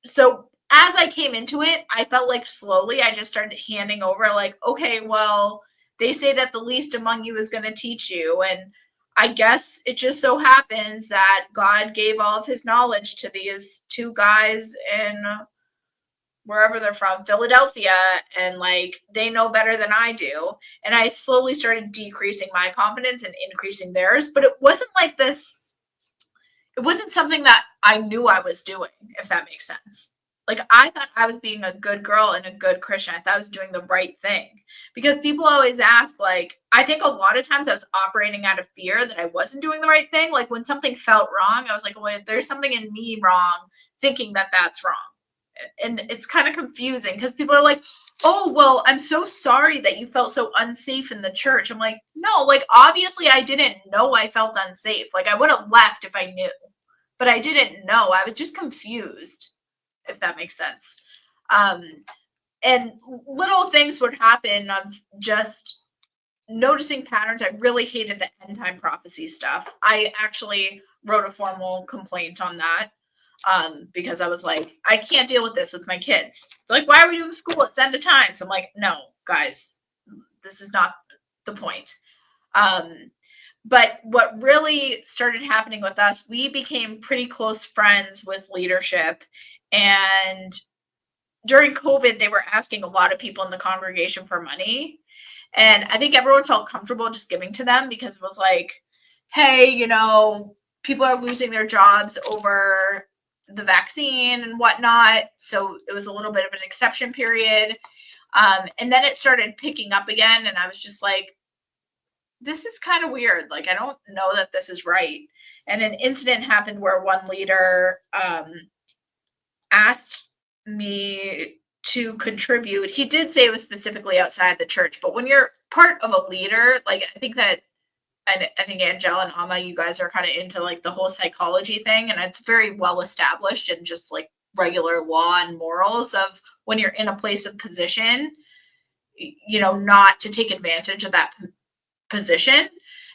So as I came into it, I felt like slowly I just started handing over like, okay, well, they say that the least among you is going to teach you. And I guess it just so happens that God gave all of his knowledge to these two guys in wherever they're from, Philadelphia, and like they know better than I do. And I slowly started decreasing my confidence and increasing theirs, but it wasn't like this. it wasn't something that I knew I was doing, if that makes sense. Like, I thought I was being a good girl and a good Christian. I thought I was doing the right thing. Because people always ask, like, I think a lot of times I was operating out of fear that I wasn't doing the right thing. Like, when something felt wrong, I was like, well, there's something in me wrong, thinking that that's wrong. And it's kind of confusing because people are like, oh, well, I'm so sorry that you felt so unsafe in the church. I'm like, no, like, obviously I didn't know I felt unsafe. Like, I would have left if I knew, but I didn't know. I was just confused, if that makes sense. And little things would happen of just noticing patterns. I really hated the end time prophecy stuff. I actually wrote a formal complaint on that. Because I was like, I can't deal with this with my kids. They're like, why are we doing school? It's end of times. I'm like, no, guys, this is not the point. But what really started happening with us, we became pretty close friends with leadership. And during COVID, they were asking a lot of people in the congregation for money. And I think everyone felt comfortable just giving to them because it was like, hey, you know, people are losing their jobs over the vaccine and whatnot. So it was a little bit of an exception period. And then it started picking up again. And I was just like, this is kind of weird. Like, I don't know that this is right. And an incident happened where one leader asked me to contribute. He did say it was specifically outside the church, but when you're part of a leader, like, I think Angela and Amma, you guys are kind of into like the whole psychology thing, and it's very well established in just like regular law and morals of when you're in a place of position, you know, not to take advantage of that position.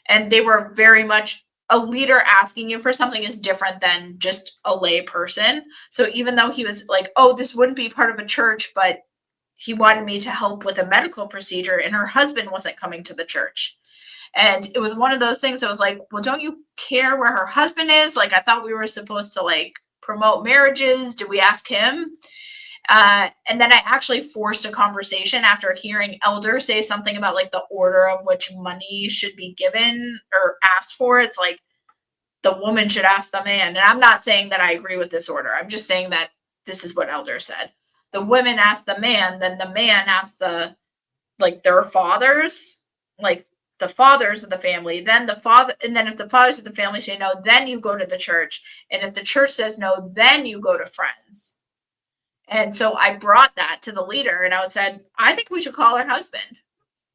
And they were very much, a leader asking you for something is different than just a lay person. So even though he was like, oh, this wouldn't be part of a church, but he wanted me to help with a medical procedure, and her husband wasn't coming to the church. And it was one of those things I was like, well, don't you care where her husband is? Like, I thought we were supposed to like promote marriages. Did we ask him? And then I actually forced a conversation after hearing elders say something about like the order of which money should be given or asked for. It's like the woman should ask the man. And I'm not saying that I agree with this order. I'm just saying that this is what elders said. The women asked the man, then the man asked the, like, their fathers, like the fathers of the family, then the father, and then if the fathers of the family say no, then you go to the church. And if the church says no, then you go to friends. And so I brought that to the leader and I said, I think we should call her husband.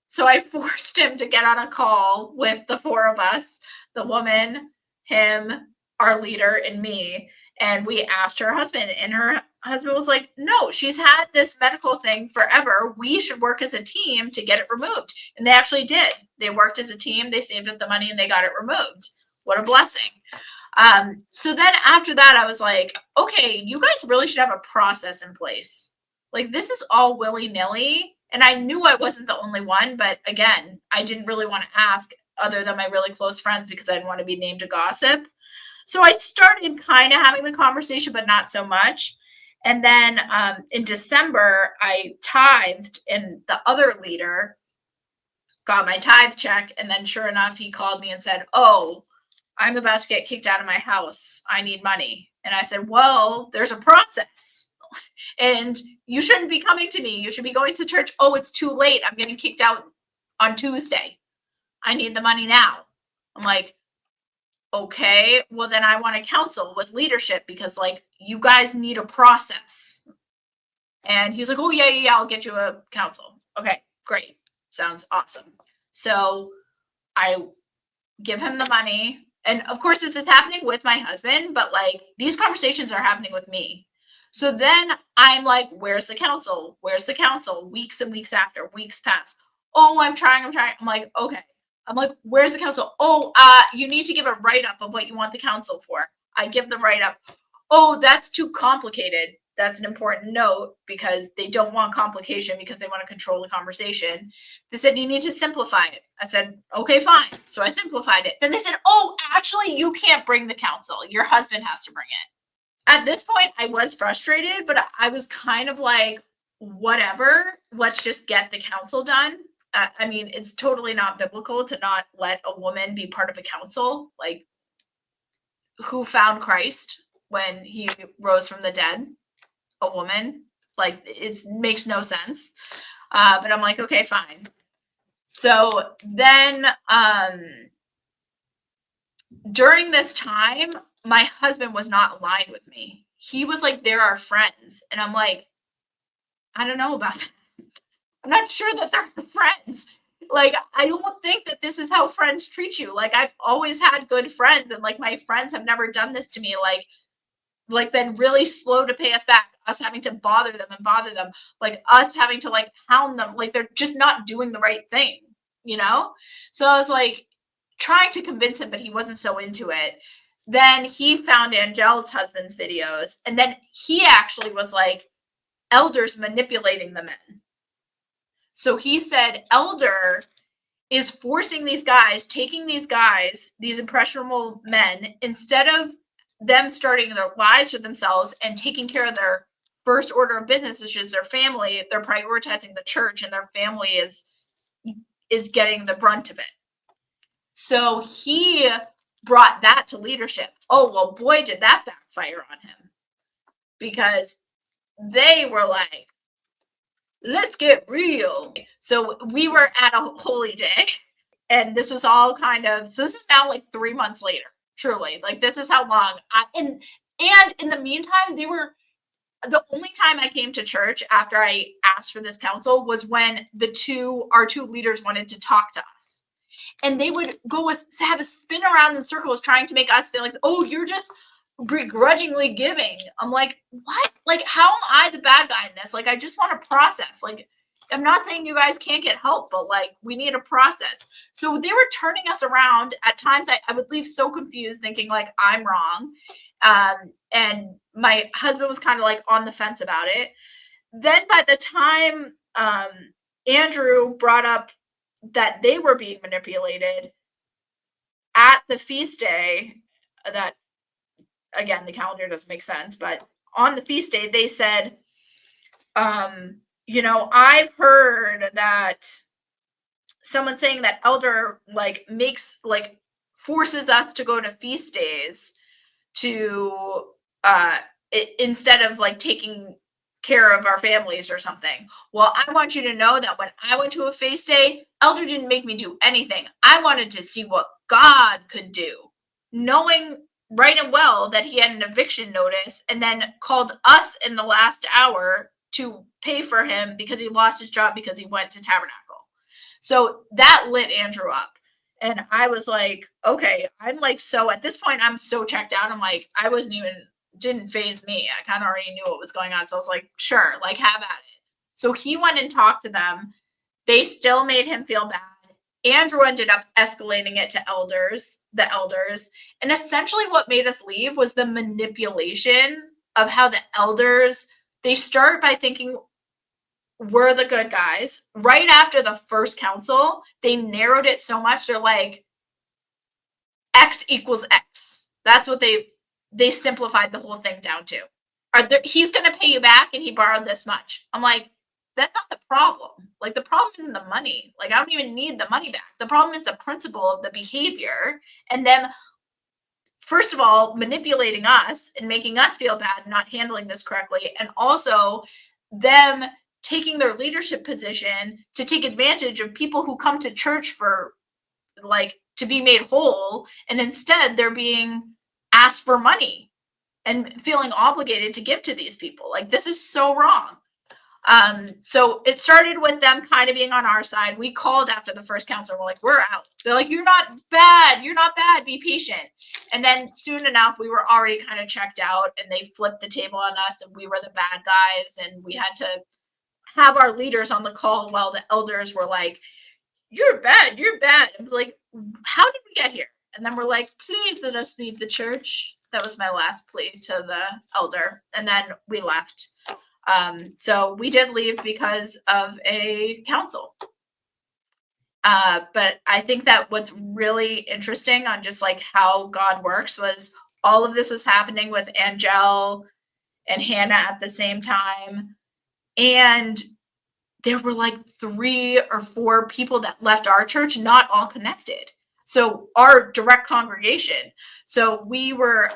So I forced him to get on a call with the four of us, the woman, him, our leader, and me. And we asked her husband, and her husband was like, no, she's had this medical thing forever. We should work as a team to get it removed. And they actually did. They worked as a team. They saved up the money and they got it removed. What a blessing. So then after that, I was like, okay, you guys really should have a process in place. Like, this is all willy-nilly. And I knew I wasn't the only one. But again, I didn't really want to ask other than my really close friends because I didn't want to be named a gossip. So I started kind of having the conversation, but not so much. And then in December, I tithed, and the other leader got my tithe check. And then sure enough, he called me and said, oh, I'm about to get kicked out of my house. I need money. And I said, well, there's a process. And you shouldn't be coming to me. You should be going to church. Oh, it's too late. I'm getting kicked out on Tuesday. I need the money now. I'm like, okay, well then I want to counsel with leadership because like you guys need a process. And he's like, oh yeah, I'll get you a counsel. Okay, great. Sounds awesome. So I give him the money. And of course this is happening with my husband, but like these conversations are happening with me. So then I'm like, where's the counsel? Where's the counsel? Weeks and weeks after, weeks pass. Oh, I'm trying. I'm like, okay. I'm like, where's the counsel? Oh, you need to give a write-up of what you want the counsel for. I give the write-up. Oh, that's too complicated. That's an important note because they don't want complication because they want to control the conversation. They said, you need to simplify it. I said, okay, fine. So I simplified it. Then they said, oh, actually, you can't bring the counsel. Your husband has to bring it. At this point, I was frustrated, but I was kind of like, whatever, let's just get the counsel done. I mean, it's totally not biblical to not let a woman be part of a council. Like, who found Christ when he rose from the dead, a woman. Like, it makes no sense. But I'm like, okay, fine. So then during this time, my husband was not aligned with me. He was like, there are friends. And I'm like, I don't know about that. I'm not sure that they're friends. Like, I don't think that this is how friends treat you. Like, I've always had good friends, and like my friends have never done this to me. Like been really slow to pay us back, us having to bother them, like us having to like hound them. Like, they're just not doing the right thing, you know? So I was like trying to convince him, but he wasn't so into it. Then he found Angel's husband's videos, and then he actually was like, elders manipulating the men. So he said elder is forcing these guys, taking these guys, these impressionable men, instead of them starting their lives for themselves and taking care of their first order of business, which is their family, they're prioritizing the church, and their family is getting the brunt of it. So he brought that to leadership. Oh, well, boy, did that backfire on him, because they were like, let's get real. So we were at a holy day, and this was all so this is now like 3 months later, truly. Like, this is how long and in the meantime, the only time I came to church after I asked for this counsel was when our two leaders wanted to talk to us. And they would have a spin around in circles trying to make us feel like, oh, you're just begrudgingly giving. I'm like, what? Like, how am I the bad guy in this? Like, I just want to process. Like, I'm not saying you guys can't get help, but like, we need a process. So they were turning us around. At times I would leave so confused, thinking like I'm wrong. And my husband was kind of like on the fence about it. Then by the time Andrew brought up that they were being manipulated at the feast day, that, again, the calendar doesn't make sense, but on the feast day, they said, I've heard that someone saying that elder like forces us to go to feast days to instead of like taking care of our families or something. Well, I want you to know that when I went to a feast day, elder didn't make me do anything. I wanted to see what God could do, knowing right and well that he had an eviction notice, and then called us in the last hour to pay for him because he lost his job because he went to Tabernacle. So that lit Andrew up. And I was like, okay, I'm like, so at this point, I'm so checked out. I'm like, didn't faze me. I kind of already knew what was going on. So I was like, sure, like, have at it. So he went and talked to them. They still made him feel bad. Andrew ended up escalating it to the elders. And essentially what made us leave was the manipulation of how the elders, they start by thinking we're the good guys. Right after the first council, they narrowed it so much. They're like, X equals X. That's what they simplified the whole thing down to. He's going to pay you back, and he borrowed this much. I'm like, that's not the problem. Like, the problem isn't the money. Like, I don't even need the money back. The problem is the principle of the behavior, and them, first of all, manipulating us and making us feel bad and not handling this correctly, and also them taking their leadership position to take advantage of people who come to church for, like, to be made whole, and instead they're being asked for money and feeling obligated to give to these people. Like, this is so wrong. So it started with them kind of being on our side. We called after the first council. We're like, we're out. They're like, you're not bad. Be patient. And then soon enough, we were already kind of checked out, and they flipped the table on us, and we were the bad guys. And we had to have our leaders on the call while the elders were like, you're bad. I was like, how did we get here? And then we're like, please let us leave the church. That was my last plea to the elder. And then we left. So we did leave because of a council. But I think that what's really interesting on just like how God works was all of this was happening with Angel and Hannah at the same time. And there were like 3 or 4 people that left our church, not all connected. So our direct congregation. So we were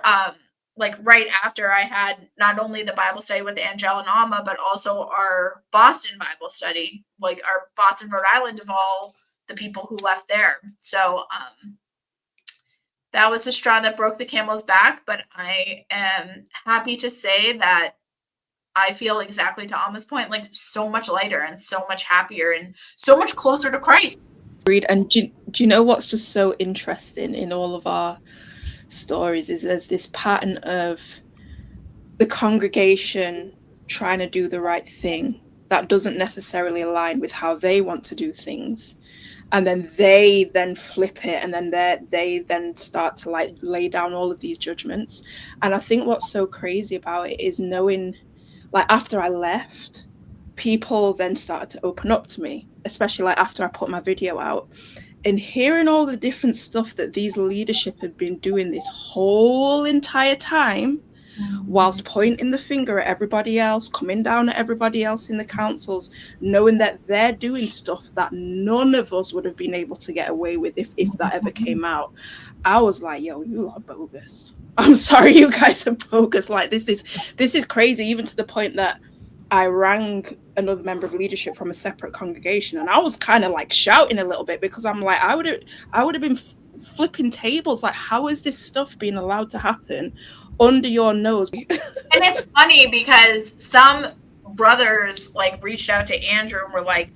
like right after I had not only the Bible study with Angel and Alma, but also our Boston Bible study, like our Boston, Rhode Island of all the people who left there. So that was the straw that broke the camel's back. But I am happy to say that I feel exactly to Alma's point, like so much lighter and so much happier and so much closer to Christ. And do you know what's just so interesting in all of our stories is there's this pattern of the congregation trying to do the right thing that doesn't necessarily align with how they want to do things, and then they then flip it, and then they then start to like lay down all of these judgments. And I think what's so crazy about it is knowing, like, after I left, people then started to open up to me, especially like after I put my video out, and hearing all the different stuff that these leadership had been doing this whole entire time, whilst pointing the finger at everybody else, coming down at everybody else in the councils, knowing that they're doing stuff that none of us would have been able to get away with if that ever came out. I was like, yo, you lot are bogus. I'm sorry, you guys are bogus. Like, this is crazy, even to the point that I rang another member of leadership from a separate congregation, and I was kind of like shouting a little bit, because I'm like, I would have been flipping tables. Like, how is this stuff being allowed to happen under your nose? And it's funny because some brothers like reached out to Andrew and were like,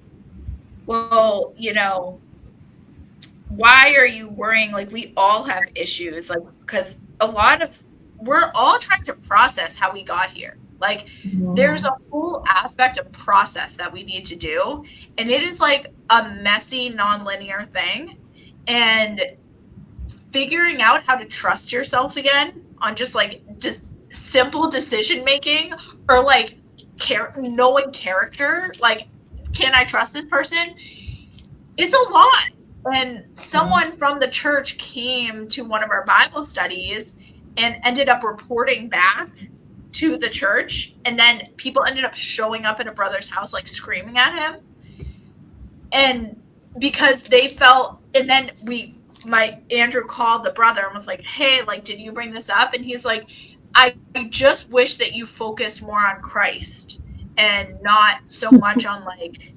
well, you know, why are you worrying? Like, we all have issues, like, because we're all trying to process how we got here. Like, there's a whole aspect of process that we need to do, and it is like a messy, non-linear thing. And figuring out how to trust yourself again on just simple decision making, or like knowing character, like, can I trust this person? It's a lot. And someone from the church came to one of our Bible studies and ended up reporting back to the church, and then people ended up showing up at a brother's house like screaming at him, and because they felt, and then Andrew called the brother and was like, hey, like, did you bring this up? And he's like, I just wish that you focused more on Christ and not so much on, like,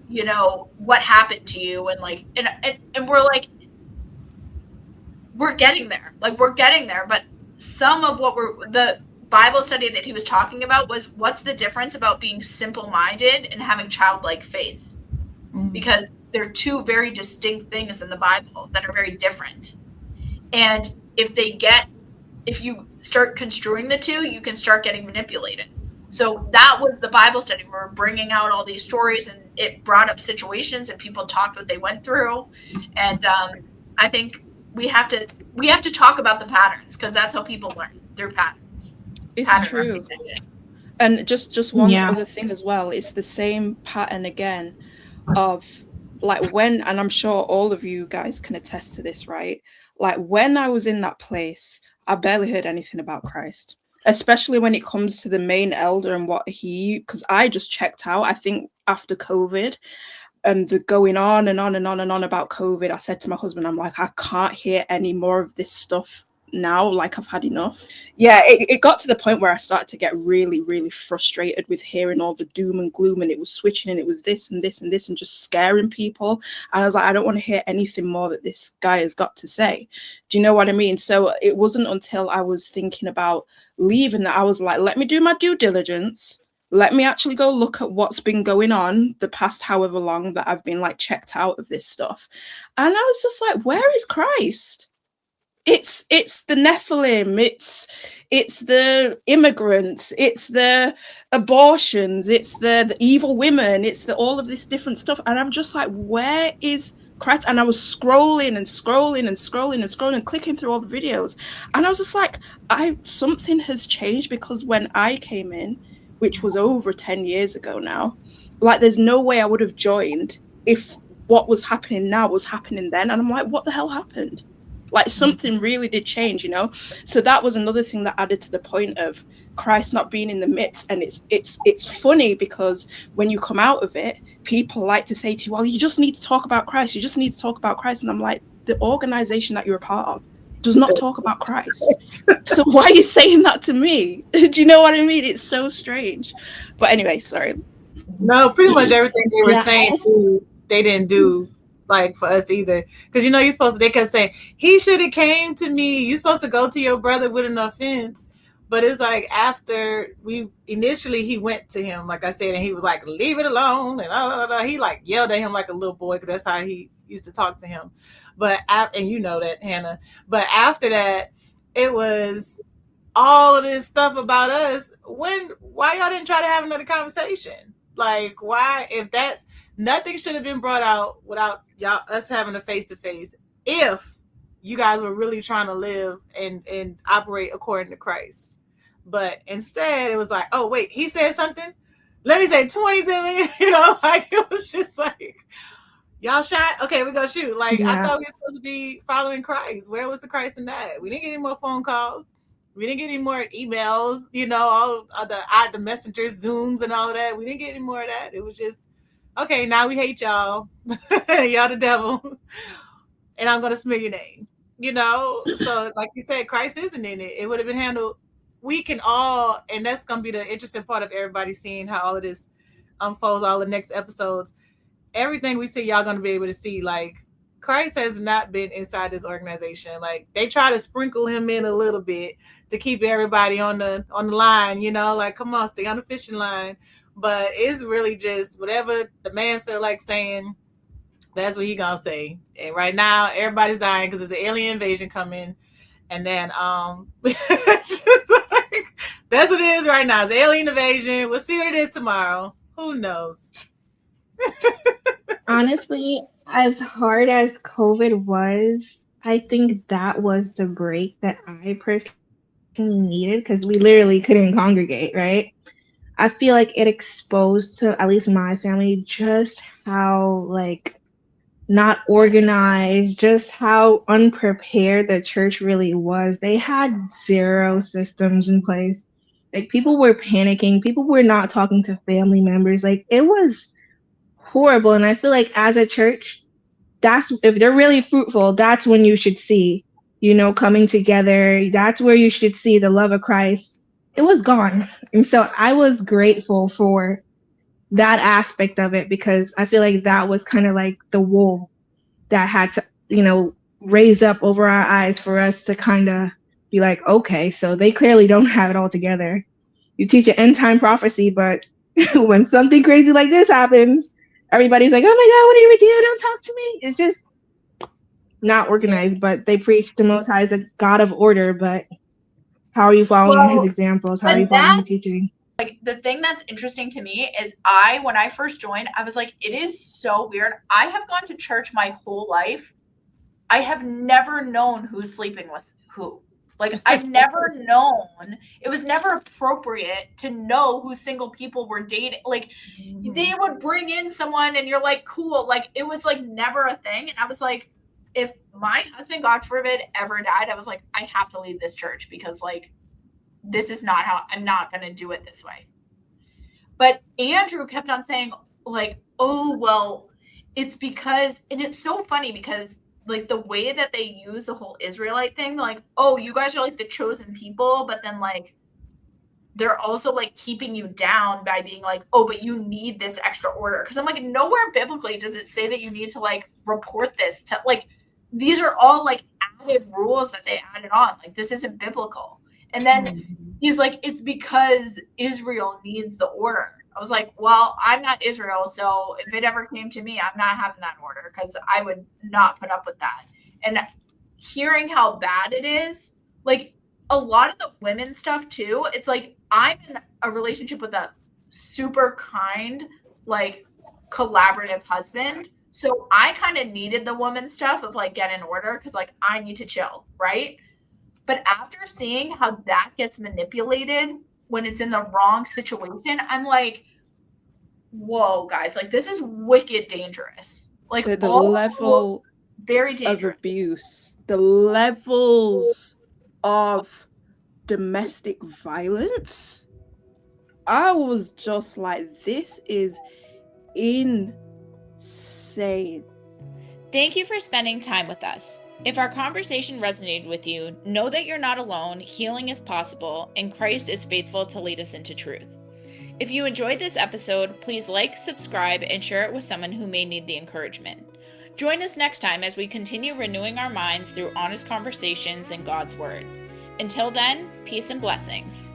you know, what happened to you, and like, and we're like, we're getting there, but some of the Bible study that he was talking about was, what's the difference about being simple-minded and having childlike faith? Because they're two very distinct things in the Bible that are very different. And if you start construing the two, you can start getting manipulated. So that was the Bible study. We were bringing out all these stories, and it brought up situations, and people talked what they went through. And I think we have to talk about the patterns, because that's how people learn, through patterns. It's true. And just one other thing as well, it's the same pattern again of, like, when, and I'm sure all of you guys can attest to this, right? Like, when I was in that place, I barely heard anything about Christ, especially when it comes to the main elder and because I just checked out, I think, after COVID, and the going on and on and on and on about COVID. I said to my husband, I'm like, I can't hear any more of this stuff now, like, I've had enough. Yeah, it got to the point where I started to get really, really frustrated with hearing all the doom and gloom, and it was switching, and it was this and this and this, and just scaring people. And I was like, I don't want to hear anything more that this guy has got to say. Do you know what I mean? So it wasn't until I was thinking about leaving that I was like, let me do my due diligence. Let me actually go look at what's been going on the past however long that I've been, like, checked out of this stuff. And I was just like, where is Christ? It's the Nephilim, it's the immigrants, it's the abortions, it's the evil women, it's the all of this different stuff. And I'm just like, where is Christ? And I was scrolling and scrolling and scrolling and scrolling, clicking through all the videos. And I was just like, something has changed, because when I came in, which was over 10 years ago now, like, there's no way I would have joined if what was happening now was happening then. And I'm like, what the hell happened? Like, something really did change, you know? So that was another thing that added to the point of Christ not being in the midst. And it's funny, because when you come out of it, people like to say to you, well, you just need to talk about Christ. You just need to talk about Christ. And I'm like, the organization that you're a part of does not talk about Christ. So why are you saying that to me? Do you know what I mean? It's so strange. But anyway, sorry. No, pretty much everything they were Yeah. saying, they didn't do like for us either. Because you're supposed to, they kept saying, he should have came to me. You're supposed to go to your brother with an offense. But it's like after he went to him, like I said, and he was like, leave it alone. And he like yelled at him like a little boy, because that's how he used to talk to him. But, and you know that, Hannah. But after that, it was all of this stuff about us. Why y'all didn't try to have another conversation? Like, why, if that, nothing should have been brought out without us having a face-to-face, if you guys were really trying to live and operate according to Christ. But instead, it was like, oh, wait, he said something? Let me say 27, like, it was just like, y'all shot? Okay, we're going to shoot. Like, I thought we were supposed to be following Christ. Where was the Christ in that? We didn't get any more phone calls. We didn't get any more emails, all of the messengers, Zooms, and all of that. We didn't get any more of that. It was just, okay, now we hate y'all. Y'all the devil. And I'm going to smear your name. So like you said, Christ isn't in it. It would have been handled. We can all, and that's going to be the interesting part of everybody seeing how all of this unfolds, all the next episodes. Everything we see, y'all going to be able to see, like, Christ has not been inside this organization. Like, they try to sprinkle him in a little bit to keep everybody on the line, like, come on, stay on the fishing line. But it's really just whatever the man feel like saying, that's what he gonna say. And right now, everybody's dying because there's an alien invasion coming. And then it's just like, that's what it is right now. It's alien invasion. We'll see what it is tomorrow. Who knows? Honestly, as hard as COVID was, I think that was the break that I personally needed, because we literally couldn't congregate, right? I feel like it exposed to at least my family just how, like, not organized, just how unprepared the church really was. They had zero systems in place. Like, people were panicking. People were not talking to family members. Like, it was horrible. And I feel like as a church, that's, if they're really fruitful, that's when you should see, coming together. That's where you should see the love of Christ. It was gone. And so I was grateful for that aspect of it, because I feel like that was kind of like the wool that had to, raise up over our eyes for us to kind of be like, okay, so they clearly don't have it all together. You teach an end time prophecy, but when something crazy like this happens, everybody's like, oh my God, what do you do? Don't talk to me. It's just not organized. But they preach the Most High as a God of order. But how are you following his examples? How are you following his teaching? Like, the thing that's interesting to me is when I first joined, I was like, it is so weird. I have gone to church my whole life. I have never known who's sleeping with who. Like, I've never known. It was never appropriate to know who single people were dating. Like, they would bring in someone and you're like, cool. Like, it was like never a thing. And I was like, if my husband, God forbid, ever died, I was like, I have to leave this church, because, like, this is not how, I'm not going to do it this way. But Andrew kept on saying, like, oh, well, it's because, and it's so funny because, like, the way that they use the whole Israelite thing, like, oh, you guys are like the chosen people, but then, like, they're also like keeping you down by being like, oh, but you need this extra order. Because I'm like, nowhere biblically does it say that you need to, like, report this to, like, these are all like added rules that they added on. Like, this isn't biblical. And then he's like, it's because Israel needs the order. I was like, well, I'm not Israel, so if it ever came to me, I'm not having that order, because I would not put up with that. And hearing how bad it is, like, a lot of the women stuff too, it's like, I'm in a relationship with a super kind, like, collaborative husband. So I kind of needed the woman stuff of, like, get in order, because, like, I need to chill, right? But after seeing how that gets manipulated when it's in the wrong situation, I'm like, whoa, guys, like, this is wicked dangerous. Like, the level very dangerous of abuse, the levels of domestic violence. I was just like, this is insane. Thank you for spending time with us. If our conversation resonated with you, know that you're not alone, healing is possible, and Christ is faithful to lead us into truth. If you enjoyed this episode, please like, subscribe, and share it with someone who may need the encouragement. Join us next time as we continue renewing our minds through honest conversations and God's Word. Until then, peace and blessings.